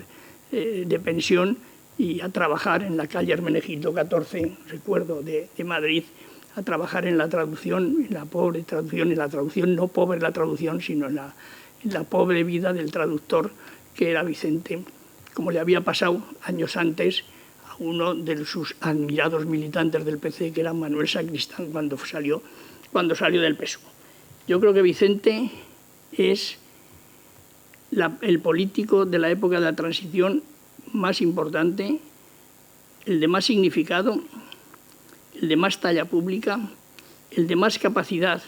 de pensión, y a trabajar en la calle Hermenegildo 14, recuerdo, de Madrid, a trabajar en la traducción, en la pobre traducción, en la traducción, no pobre la traducción, sino en la pobre vida del traductor que era Vicente, como le había pasado años antes a uno de sus admirados militantes del PC, que era Manuel Sacristán, cuando salió del PSOE. Yo creo que Vicente es el político de la época de la transición más importante, el de más significado, el de más talla pública, el de más capacidad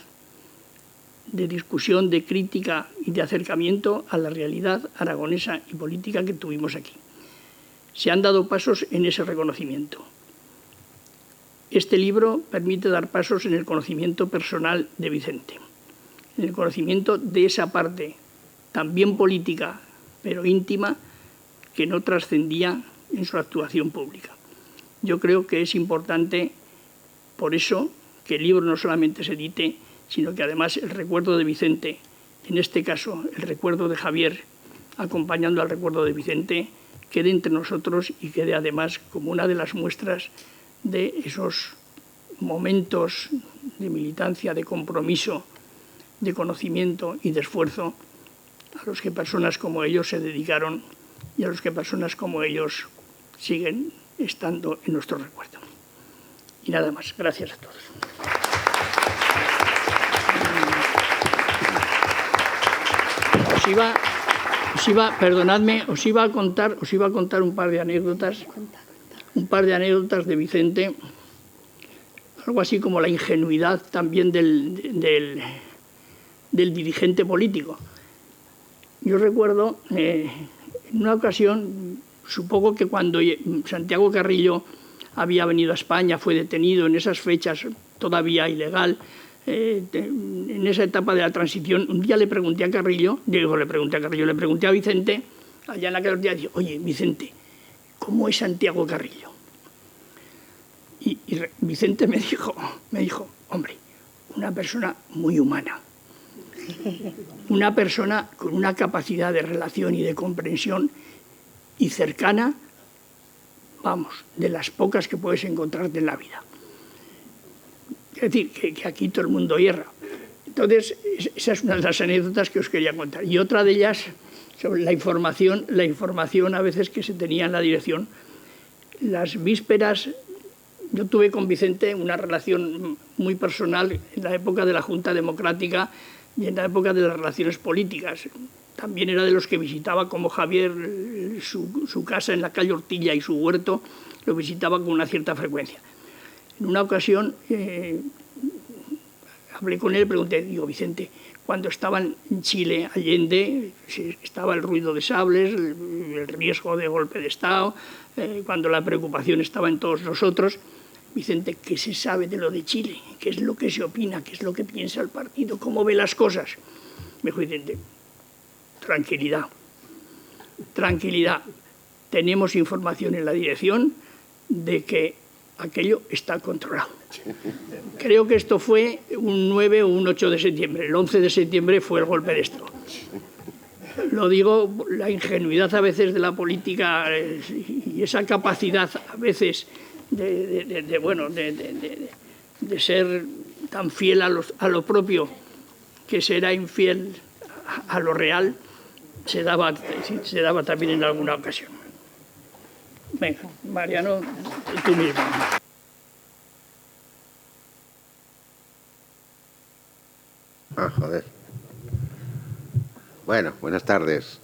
de discusión, de crítica y de acercamiento a la realidad aragonesa y política que tuvimos aquí. Se han dado pasos en ese reconocimiento. Este libro permite dar pasos en el conocimiento personal de Vicente, en el conocimiento de esa parte también política, pero íntima, que no trascendía en su actuación pública. Yo creo que es importante, por eso, que el libro no solamente se edite, sino que además el recuerdo de Vicente, en este caso el recuerdo de Javier, acompañando al recuerdo de Vicente, quede entre nosotros y quede además como una de las muestras de esos momentos de militancia, de compromiso, de conocimiento y de esfuerzo a los que personas como ellos se dedicaron y a los que personas como ellos siguen estando en nuestro recuerdo. Y nada más. Gracias a todos. Perdonadme, os iba a contar un par de anécdotas de Vicente, algo así como la ingenuidad también del dirigente político. Yo recuerdo, en una ocasión, supongo que cuando Santiago Carrillo había venido a España, fue detenido en esas fechas todavía ilegal, en esa etapa de la transición, un día le pregunté a Vicente, allá en aquellos días, oye, Vicente, ¿cómo es Santiago Carrillo? Y Vicente me dijo, hombre, una persona muy humana, una persona con una capacidad de relación y de comprensión y cercana, vamos, de las pocas que puedes encontrarte en la vida. Es decir, que aquí todo el mundo hierra. Entonces, esa es una de las anécdotas que os quería contar. Y otra de ellas, sobre la información a veces que se tenía en la dirección. Las vísperas, yo tuve con Vicente una relación muy personal en la época de la Junta Democrática y en la época de las relaciones políticas. También era de los que visitaba, como Javier, su casa en la calle Ortilla y su huerto, lo visitaba con una cierta frecuencia. En una ocasión hablé con él y pregunté, digo, Vicente, cuando estaban en Chile, Allende, estaba el ruido de sables, el riesgo de golpe de Estado, cuando la preocupación estaba en todos nosotros, Vicente, ¿qué se sabe de lo de Chile? ¿Qué es lo que se opina? ¿Qué es lo que piensa el partido? ¿Cómo ve las cosas? Me dijo Vicente, tranquilidad, tranquilidad. Tenemos información en la dirección de que aquello está controlado. Creo que esto fue un 9 o un 8 de septiembre. El 11 de septiembre fue el golpe de Estado. Lo digo, la ingenuidad a veces de la política y esa capacidad a veces de ser tan fiel a lo propio que será infiel a lo real, se daba también en alguna ocasión. Venga, Mariano, tú mismo. Joder. Bueno, buenas tardes.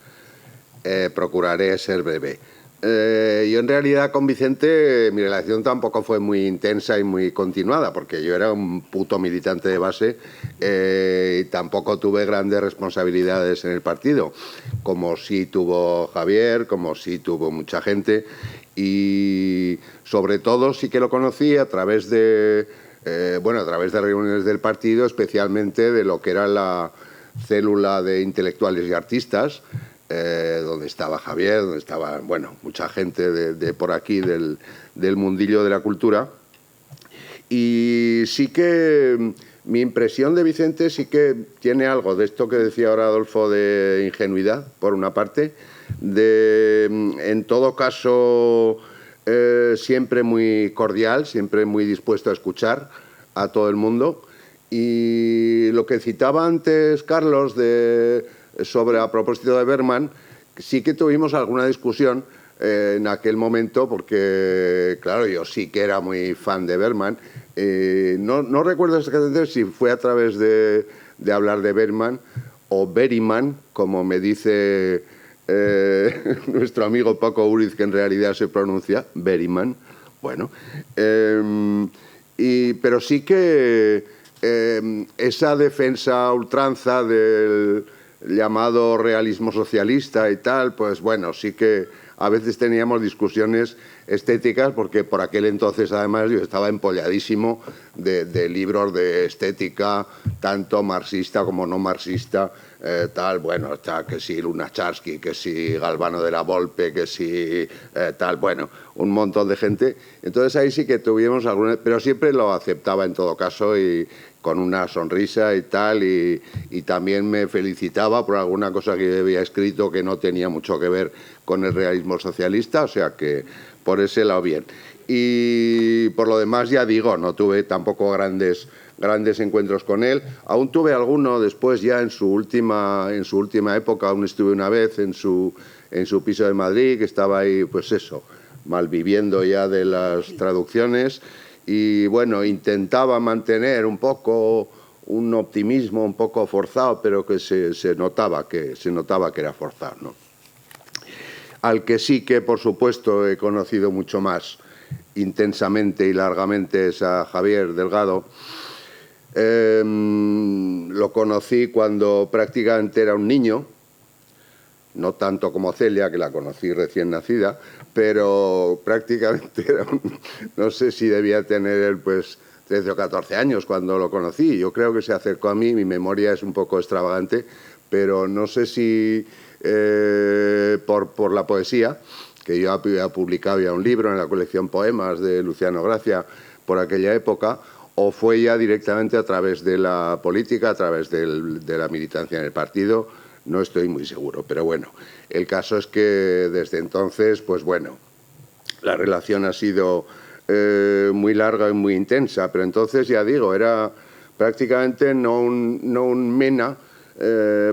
Procuraré ser breve. Yo en realidad con Vicente mi relación tampoco fue muy intensa y muy continuada, porque yo era un puto militante de base y tampoco tuve grandes responsabilidades en el partido, como sí tuvo Javier, como sí tuvo mucha gente, y sobre todo sí que lo conocí a través de reuniones del partido, especialmente de lo que era la célula de intelectuales y artistas, donde estaba Javier, donde estaba, mucha gente de por aquí, del mundillo de la cultura. Y sí que mi impresión de Vicente sí que tiene algo de esto que decía ahora Adolfo, de ingenuidad, por una parte, en todo caso, siempre muy cordial, siempre muy dispuesto a escuchar a todo el mundo. Y lo que citaba antes Carlos a propósito de Bergman, sí que tuvimos alguna discusión en aquel momento, porque, claro, yo sí que era muy fan de Bergman. No recuerdo exactamente si fue a través de hablar de Bergman o Berryman, como me dice nuestro amigo Paco Uriz, que en realidad se pronuncia Berryman. Bueno, pero sí que esa defensa a ultranza del llamado realismo socialista y tal, pues bueno, sí que a veces teníamos discusiones estéticas, porque por aquel entonces además yo estaba empolladísimo de libros de estética, tanto marxista como no marxista, que si Lunacharsky, que si Galvano de la Volpe, que si un montón de gente. Entonces ahí sí que tuvimos alguna, pero siempre lo aceptaba en todo caso y con una sonrisa y tal, y también me felicitaba por alguna cosa que yo había escrito que no tenía mucho que ver con el realismo socialista, o sea que por ese lado bien. Y por lo demás, ya digo, no tuve tampoco grandes encuentros con él. Aún tuve alguno después, ya en su última época, aún estuve una vez en su piso de Madrid, que estaba ahí, pues eso, malviviendo ya de las traducciones. Y bueno, intentaba mantener un poco un optimismo un poco forzado, pero que se notaba que era forzado, ¿no? Al que sí que, por supuesto, he conocido mucho más intensamente y largamente es a Javier Delgado. Lo conocí cuando prácticamente era un niño, no tanto como Celia, que la conocí recién nacida, pero prácticamente era no sé si debía tener él pues 13 o 14 años cuando lo conocí. Yo creo que se acercó a mí, mi memoria es un poco extravagante, pero no sé si por la poesía, que yo había publicado ya un libro en la colección Poemas de Luciano Gracia por aquella época, o fue ya directamente a través de la política, a través de la militancia en el partido. No estoy muy seguro, pero bueno, el caso es que desde entonces, pues bueno, la relación ha sido muy larga y muy intensa, pero entonces, ya digo, era prácticamente no un mena,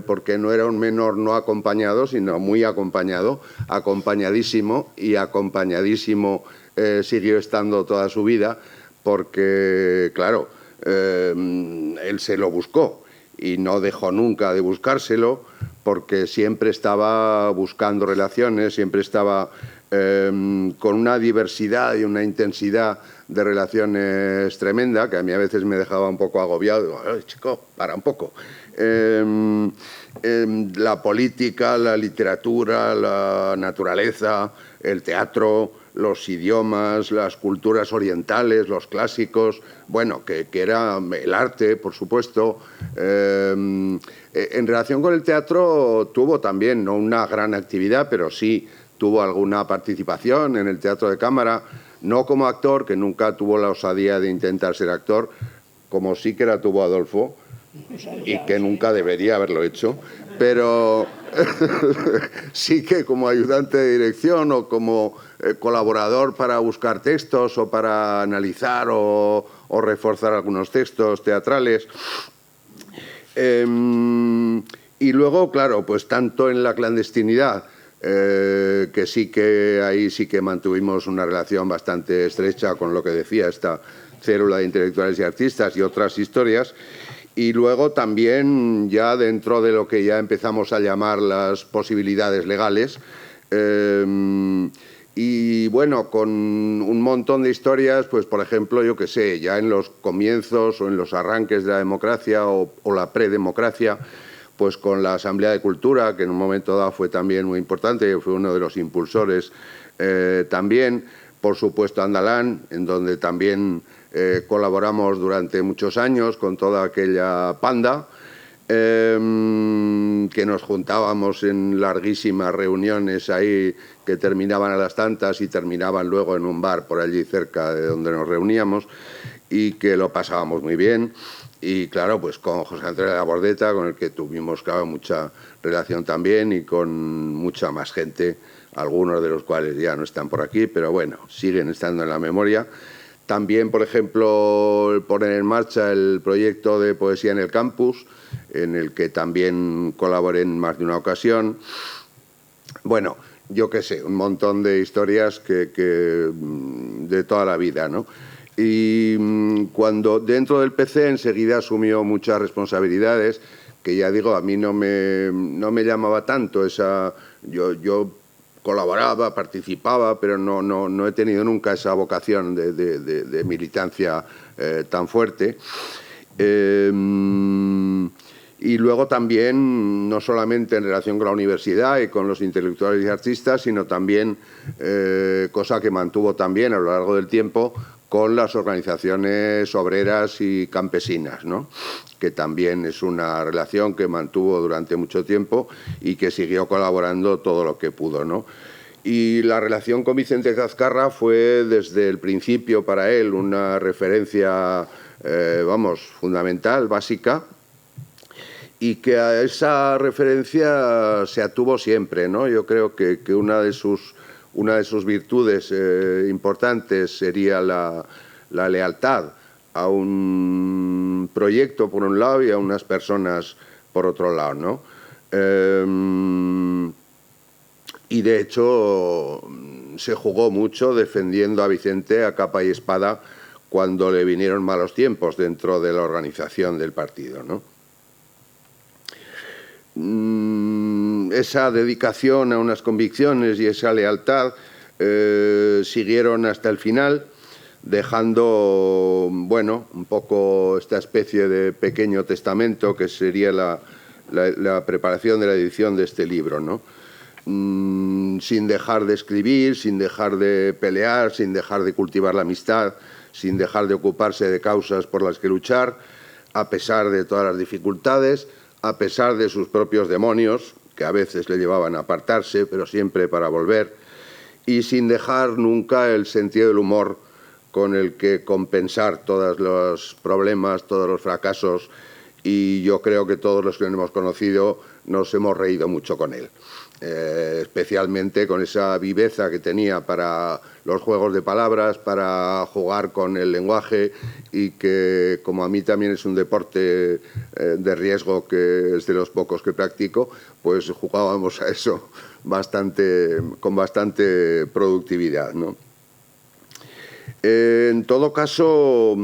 porque no era un menor no acompañado, sino muy acompañado, acompañadísimo, y acompañadísimo siguió estando toda su vida, porque, claro, él se lo buscó y no dejó nunca de buscárselo, porque siempre estaba buscando relaciones, siempre estaba con una diversidad y una intensidad de relaciones tremenda, que a mí a veces me dejaba un poco agobiado. Digo, chico, para un poco. La política, la literatura, la naturaleza, el teatro, los idiomas, las culturas orientales, los clásicos, bueno, que era el arte, por supuesto. En relación con el teatro tuvo también, no una gran actividad, pero sí tuvo alguna participación en el teatro de cámara, no como actor, que nunca tuvo la osadía de intentar ser actor, como sí que la tuvo Adolfo, y que nunca debería haberlo hecho, pero sí que como ayudante de dirección o como colaborador para buscar textos o para analizar o reforzar algunos textos teatrales. Y luego, claro, pues tanto en la clandestinidad, que sí que ahí sí que mantuvimos una relación bastante estrecha con lo que decía esta célula de intelectuales y artistas y otras historias, y luego también ya dentro de lo que ya empezamos a llamar las posibilidades legales, y bueno, con un montón de historias, pues por ejemplo, yo qué sé, ya en los comienzos o en los arranques de la democracia o la predemocracia, pues con la Asamblea de Cultura, que en un momento dado fue también muy importante, yo fui uno de los impulsores también, por supuesto Andalán, en donde también colaboramos durante muchos años con toda aquella panda, que nos juntábamos en larguísimas reuniones ahí que terminaban a las tantas y terminaban luego en un bar por allí cerca de donde nos reuníamos y que lo pasábamos muy bien. Y claro, pues con José Antonio de la Bordeta, con el que tuvimos, claro, mucha relación también, y con mucha más gente, algunos de los cuales ya no están por aquí, pero bueno, siguen estando en la memoria. También, por ejemplo, poner en marcha el proyecto de Poesía en el Campus, en el que también colaboré en más de una ocasión. Bueno, yo qué sé, un montón de historias que de toda la vida, ¿no? Y cuando dentro del PC enseguida asumió muchas responsabilidades, que ya digo, a mí no me llamaba tanto esa... Yo colaboraba, participaba, pero no he tenido nunca esa vocación de militancia tan fuerte. Y luego también, no solamente en relación con la universidad y con los intelectuales y artistas, sino también, cosa que mantuvo también a lo largo del tiempo, con las organizaciones obreras y campesinas, ¿no? Que también es una relación que mantuvo durante mucho tiempo y que siguió colaborando todo lo que pudo, ¿no? Y la relación con Vicente Cazcarra fue desde el principio para él una referencia, vamos, fundamental, básica, y que a esa referencia se atuvo siempre, ¿no? Yo creo que una de sus virtudes importantes sería la lealtad a un proyecto por un lado y a unas personas por otro lado, ¿no? Y de hecho se jugó mucho defendiendo a Vicente a capa y espada cuando le vinieron malos tiempos dentro de la organización del partido, ¿no? Esa dedicación a unas convicciones y esa lealtad siguieron hasta el final, dejando, bueno, un poco esta especie de pequeño testamento que sería la preparación de la edición de este libro, ¿no? Sin dejar de escribir, sin dejar de pelear, sin dejar de cultivar la amistad, sin dejar de ocuparse de causas por las que luchar, a pesar de todas las dificultades, a pesar de sus propios demonios, que a veces le llevaban a apartarse, pero siempre para volver, y sin dejar nunca el sentido del humor con el que compensar todos los problemas, todos los fracasos, y yo creo que todos los que lo hemos conocido nos hemos reído mucho con él. Especialmente con esa viveza que tenía para los juegos de palabras, para jugar con el lenguaje, y que, como a mí también es un deporte de riesgo, que es de los pocos que practico, pues jugábamos a eso con bastante productividad, ¿no? En todo caso,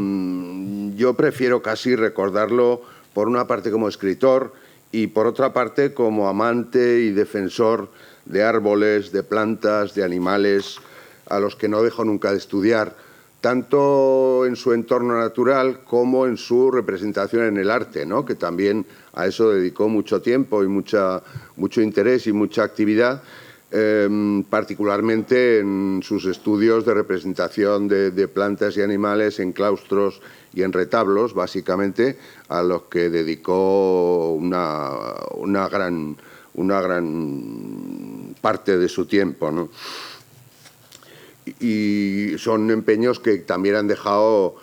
yo prefiero casi recordarlo por una parte como escritor y por otra parte como amante y defensor de árboles, de plantas, de animales, a los que no dejo nunca de estudiar, tanto en su entorno natural como en su representación en el arte, ¿no? Que también a eso dedicó mucho tiempo y mucho interés y mucha actividad, particularmente en sus estudios de representación de plantas y animales en claustros y en retablos, básicamente, a los que dedicó una gran parte de su tiempo, ¿no? Y son empeños que también han dejado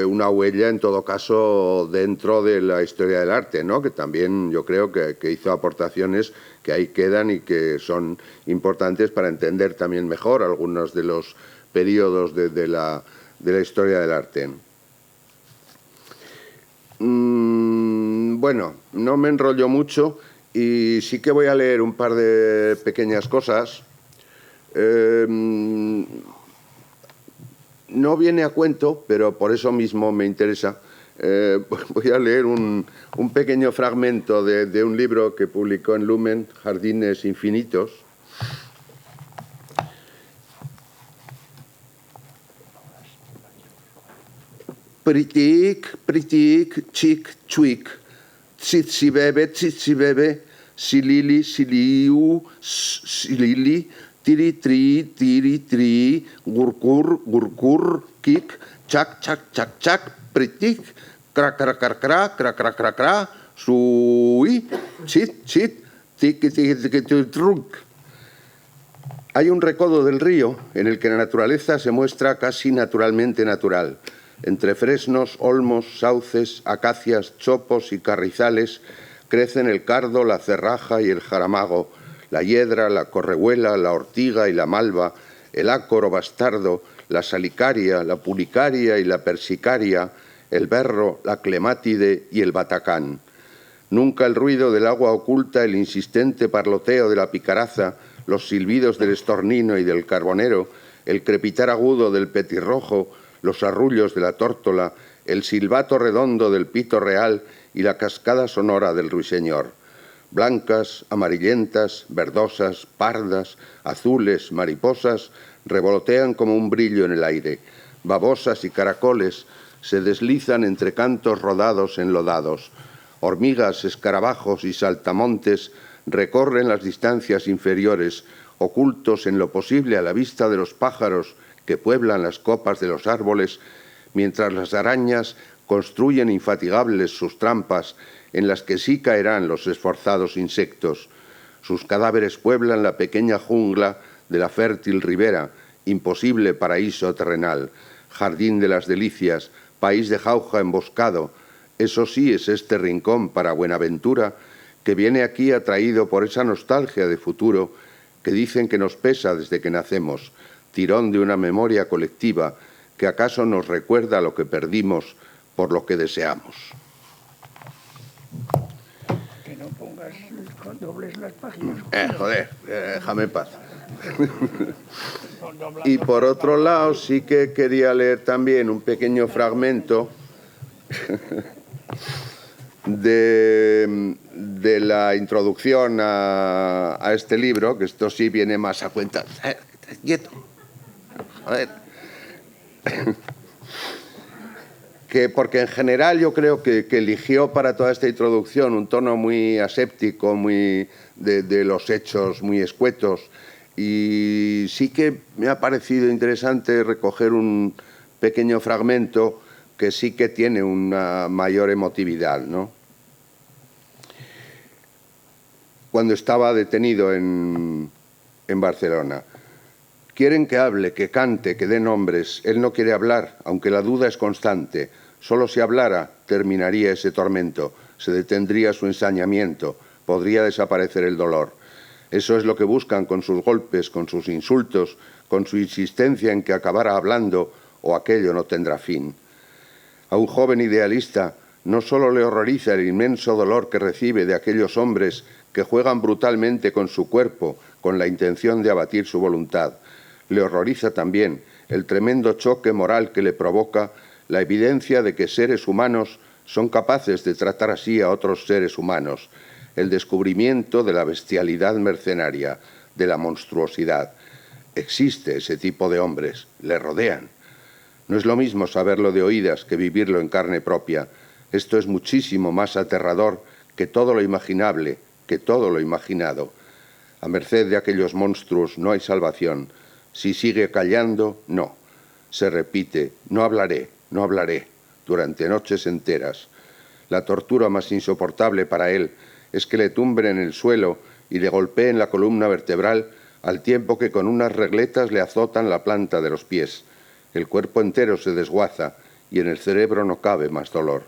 una huella, en todo caso, dentro de la historia del arte, ¿no? Que también yo creo que hizo aportaciones que ahí quedan y que son importantes para entender también mejor algunos de los periodos de la historia del arte. Bueno, no me enrollo mucho y sí que voy a leer un par de pequeñas cosas. No viene a cuento, pero por eso mismo me interesa. Voy a leer un pequeño fragmento de un libro que publicó en Lumen, Jardines Infinitos. Pritik, pritik, chik, chuik, tsitsi bebe, silili, siliu, silili, tiri, tri, gurkur, kik, chak, pritik, cra, sui, chit, trunk. Hay un recodo del río en el que la naturaleza se muestra casi naturalmente natural. Entre fresnos, olmos, sauces, acacias, chopos y carrizales crecen el cardo, la cerraja y el jaramago, la hiedra, la correhuela, la ortiga y la malva, el ácoro bastardo, la salicaria, la pulicaria y la persicaria, el berro, la clemátide y el batacán. Nunca el ruido del agua oculta el insistente parloteo de la picaraza, los silbidos del estornino y del carbonero, el crepitar agudo del petirrojo, los arrullos de la tórtola, el silbato redondo del pito real y la cascada sonora del ruiseñor. Blancas, amarillentas, verdosas, pardas, azules, mariposas, revolotean como un brillo en el aire. Babosas y caracoles se deslizan entre cantos rodados enlodados. Hormigas, escarabajos y saltamontes recorren las distancias inferiores, ocultos en lo posible a la vista de los pájaros que pueblan las copas de los árboles, mientras las arañas construyen infatigables sus trampas en las que sí caerán los esforzados insectos. Sus cadáveres pueblan la pequeña jungla de la fértil ribera, imposible paraíso terrenal, jardín de las delicias, país de jauja emboscado. Eso sí es este rincón para Buenaventura, que viene aquí atraído por esa nostalgia de futuro que dicen que nos pesa desde que nacemos, tirón de una memoria colectiva que acaso nos recuerda lo que perdimos por lo que deseamos. Que no pongas dobles las páginas. Déjame en paz. Y por otro lado, sí que quería leer también un pequeño fragmento de la introducción a este libro, que esto sí viene más a cuenta. Quieto. A ver. Porque en general yo creo que eligió para toda esta introducción un tono muy aséptico, muy de los hechos muy escuetos, y sí que me ha parecido interesante recoger un pequeño fragmento que sí que tiene una mayor emotividad, ¿no? Cuando estaba detenido en Barcelona. Quieren que hable, que cante, que dé nombres. Él no quiere hablar, aunque la duda es constante. Solo si hablara, terminaría ese tormento, se detendría su ensañamiento, podría desaparecer el dolor. Eso es lo que buscan con sus golpes, con sus insultos, con su insistencia en que acabara hablando o aquello no tendrá fin. A un joven idealista no solo le horroriza el inmenso dolor que recibe de aquellos hombres que juegan brutalmente con su cuerpo, con la intención de abatir su voluntad. Le horroriza también el tremendo choque moral que le provoca la evidencia de que seres humanos son capaces de tratar así a otros seres humanos, el descubrimiento de la bestialidad mercenaria. de la monstruosidad. Existe ese tipo de hombres, le rodean. No es lo mismo saberlo de oídas que vivirlo en carne propia. Esto es muchísimo más aterrador que todo lo imaginable, que todo lo imaginado. A merced de aquellos monstruos no hay salvación. Si sigue callando, no. Se repite, no hablaré, no hablaré, durante noches enteras. La tortura más insoportable para él es que le tumben en el suelo y le golpeen la columna vertebral al tiempo que con unas regletas le azotan la planta de los pies. El cuerpo entero se desguaza y en el cerebro no cabe más dolor.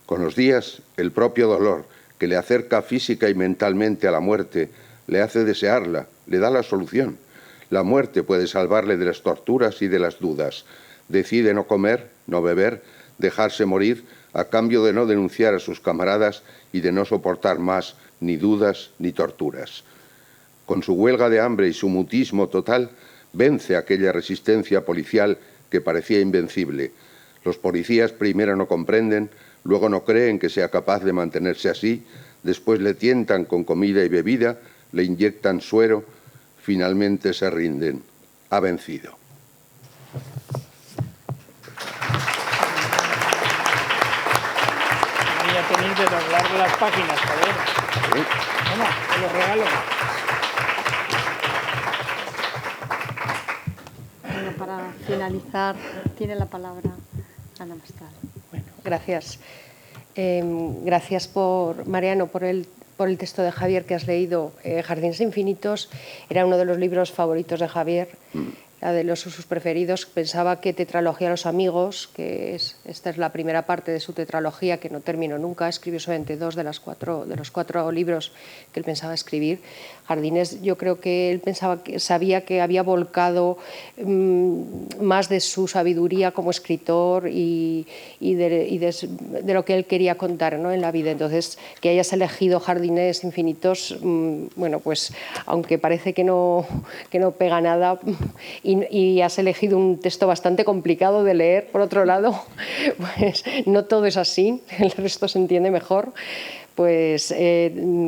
Con los días, el propio dolor, que le acerca física y mentalmente a la muerte, le hace desearla, le da la solución. La muerte puede salvarle de las torturas y de las dudas. Decide no comer, no beber, dejarse morir a cambio de no denunciar a sus camaradas y de no soportar más ni dudas ni torturas. Con su huelga de hambre y su mutismo total, vence aquella resistencia policial que parecía invencible. Los policías primero no comprenden, luego no creen que sea capaz de mantenerse así, después le tientan con comida y bebida, le inyectan suero, finalmente se rinden. Ha vencido. Voy a tener que doblar las páginas, joder. ¿Sí? Toma, te lo regalo. Bueno, para finalizar, tiene la palabra Ana Mestral. Bueno, gracias. Gracias, Mariano, por el texto de Javier que has leído. Jardines infinitos era uno de los libros favoritos de Javier, la de sus preferidos. Pensaba que Tetralogía a los amigos, esta es la primera parte de su tetralogía, que no terminó nunca, escribió solamente 2 de los 4 libros que él pensaba escribir. Jardines, yo creo que él sabía que había volcado más de su sabiduría como escritor y de lo que él quería contar, ¿no?, en la vida. Entonces, que hayas elegido Jardines infinitos, bueno, pues aunque parece que no pega nada, y has elegido un texto bastante complicado de leer, por otro lado, pues no todo es así, el resto se entiende mejor. Pues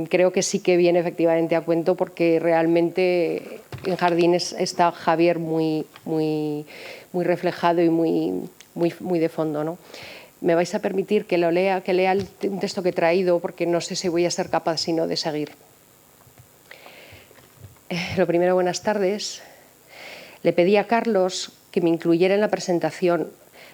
creo que sí que viene efectivamente a cuento, porque realmente en Jardines está Javier muy reflejado y muy de fondo, ¿no? Me vais a permitir que lea un texto que he traído, porque no sé si voy a ser capaz sino de seguir. Lo primero, buenas tardes. Le pedí a Carlos que me incluyera en la presentación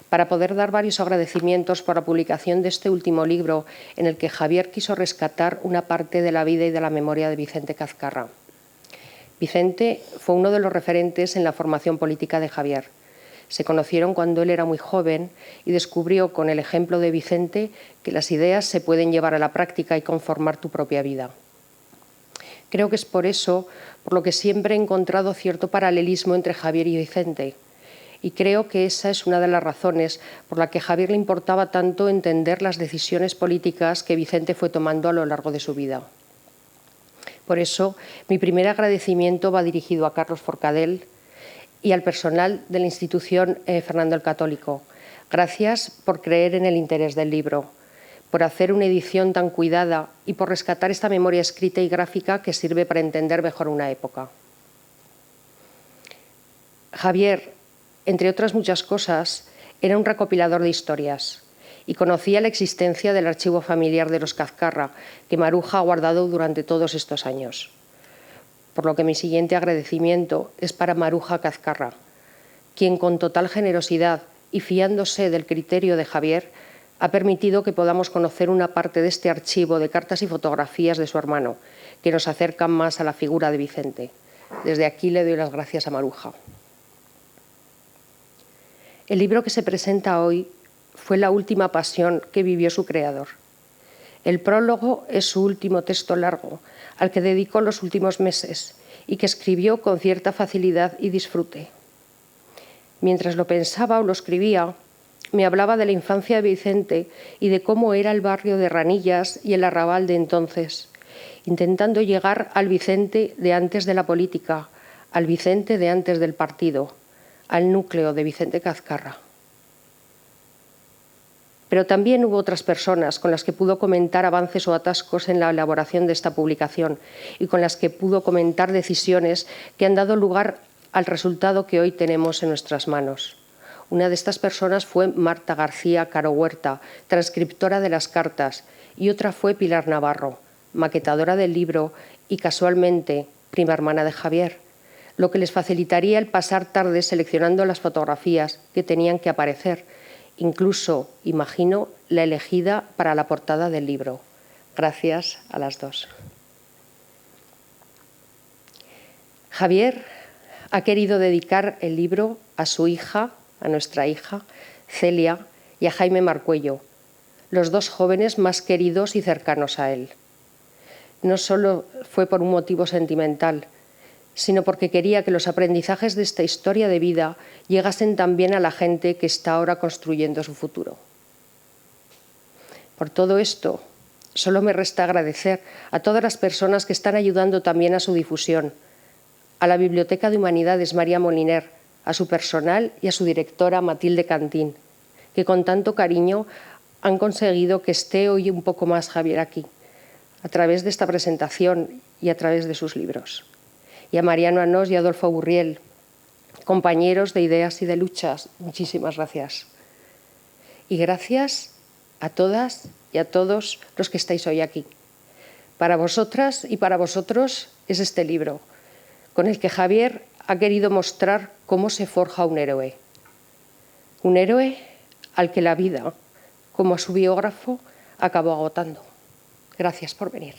para poder dar varios agradecimientos por la publicación de este último libro, en el que Javier quiso rescatar una parte de la vida y de la memoria de Vicente Cazcarra. Vicente fue uno de los referentes en la formación política de Javier. Se conocieron cuando él era muy joven y descubrió con el ejemplo de Vicente que las ideas se pueden llevar a la práctica y conformar tu propia vida. Creo que es por eso por lo que siempre he encontrado cierto paralelismo entre Javier y Vicente. Y creo que esa es una de las razones por la que a Javier le importaba tanto entender las decisiones políticas que Vicente fue tomando a lo largo de su vida. Por eso, mi primer agradecimiento va dirigido a Carlos Forcadell y al personal de la institución Fernando el Católico. Gracias por creer en el interés del libro, por hacer una edición tan cuidada y por rescatar esta memoria escrita y gráfica que sirve para entender mejor una época. Javier, entre otras muchas cosas, era un recopilador de historias y conocía la existencia del archivo familiar de los Cazcarra, que Maruja ha guardado durante todos estos años. Por lo que mi siguiente agradecimiento es para Maruja Cazcarra, quien con total generosidad y fiándose del criterio de Javier, ha permitido que podamos conocer una parte de este archivo de cartas y fotografías de su hermano, que nos acercan más a la figura de Vicente. Desde aquí le doy las gracias a Maruja. El libro que se presenta hoy fue la última pasión que vivió su creador. El prólogo es su último texto largo, al que dedicó los últimos meses y que escribió con cierta facilidad y disfrute. Mientras lo pensaba o lo escribía, me hablaba de la infancia de Vicente y de cómo era el barrio de Ranillas y el arrabal de entonces, intentando llegar al Vicente de antes de la política, al Vicente de antes del partido, al núcleo de Vicente Cazcarra. Pero también hubo otras personas con las que pudo comentar avances o atascos en la elaboración de esta publicación y con las que pudo comentar decisiones que han dado lugar al resultado que hoy tenemos en nuestras manos. Una de estas personas fue Marta García Caro Huerta, transcriptora de las cartas, y otra fue Pilar Navarro, maquetadora del libro y, casualmente, prima hermana de Javier, lo que les facilitaría el pasar tardes seleccionando las fotografías que tenían que aparecer, incluso, imagino, la elegida para la portada del libro. Gracias a las dos. Javier ha querido dedicar el libro a su hija, a nuestra hija, Celia, y a Jaime Marcuello, los dos jóvenes más queridos y cercanos a él. No solo fue por un motivo sentimental, sino porque quería que los aprendizajes de esta historia de vida llegasen también a la gente que está ahora construyendo su futuro. Por todo esto, solo me resta agradecer a todas las personas que están ayudando también a su difusión, a la Biblioteca de Humanidades María Moliner, a su personal y a su directora Matilde Cantín, que con tanto cariño han conseguido que esté hoy un poco más Javier aquí, a través de esta presentación y a través de sus libros. Y a Mariano Anós y Adolfo Burriel, compañeros de ideas y de luchas, muchísimas gracias. Y gracias a todas y a todos los que estáis hoy aquí. Para vosotras y para vosotros es este libro, con el que Javier ha querido mostrar cómo se forja un héroe. Un héroe al que la vida, como a su biógrafo, acabó agotando. Gracias por venir.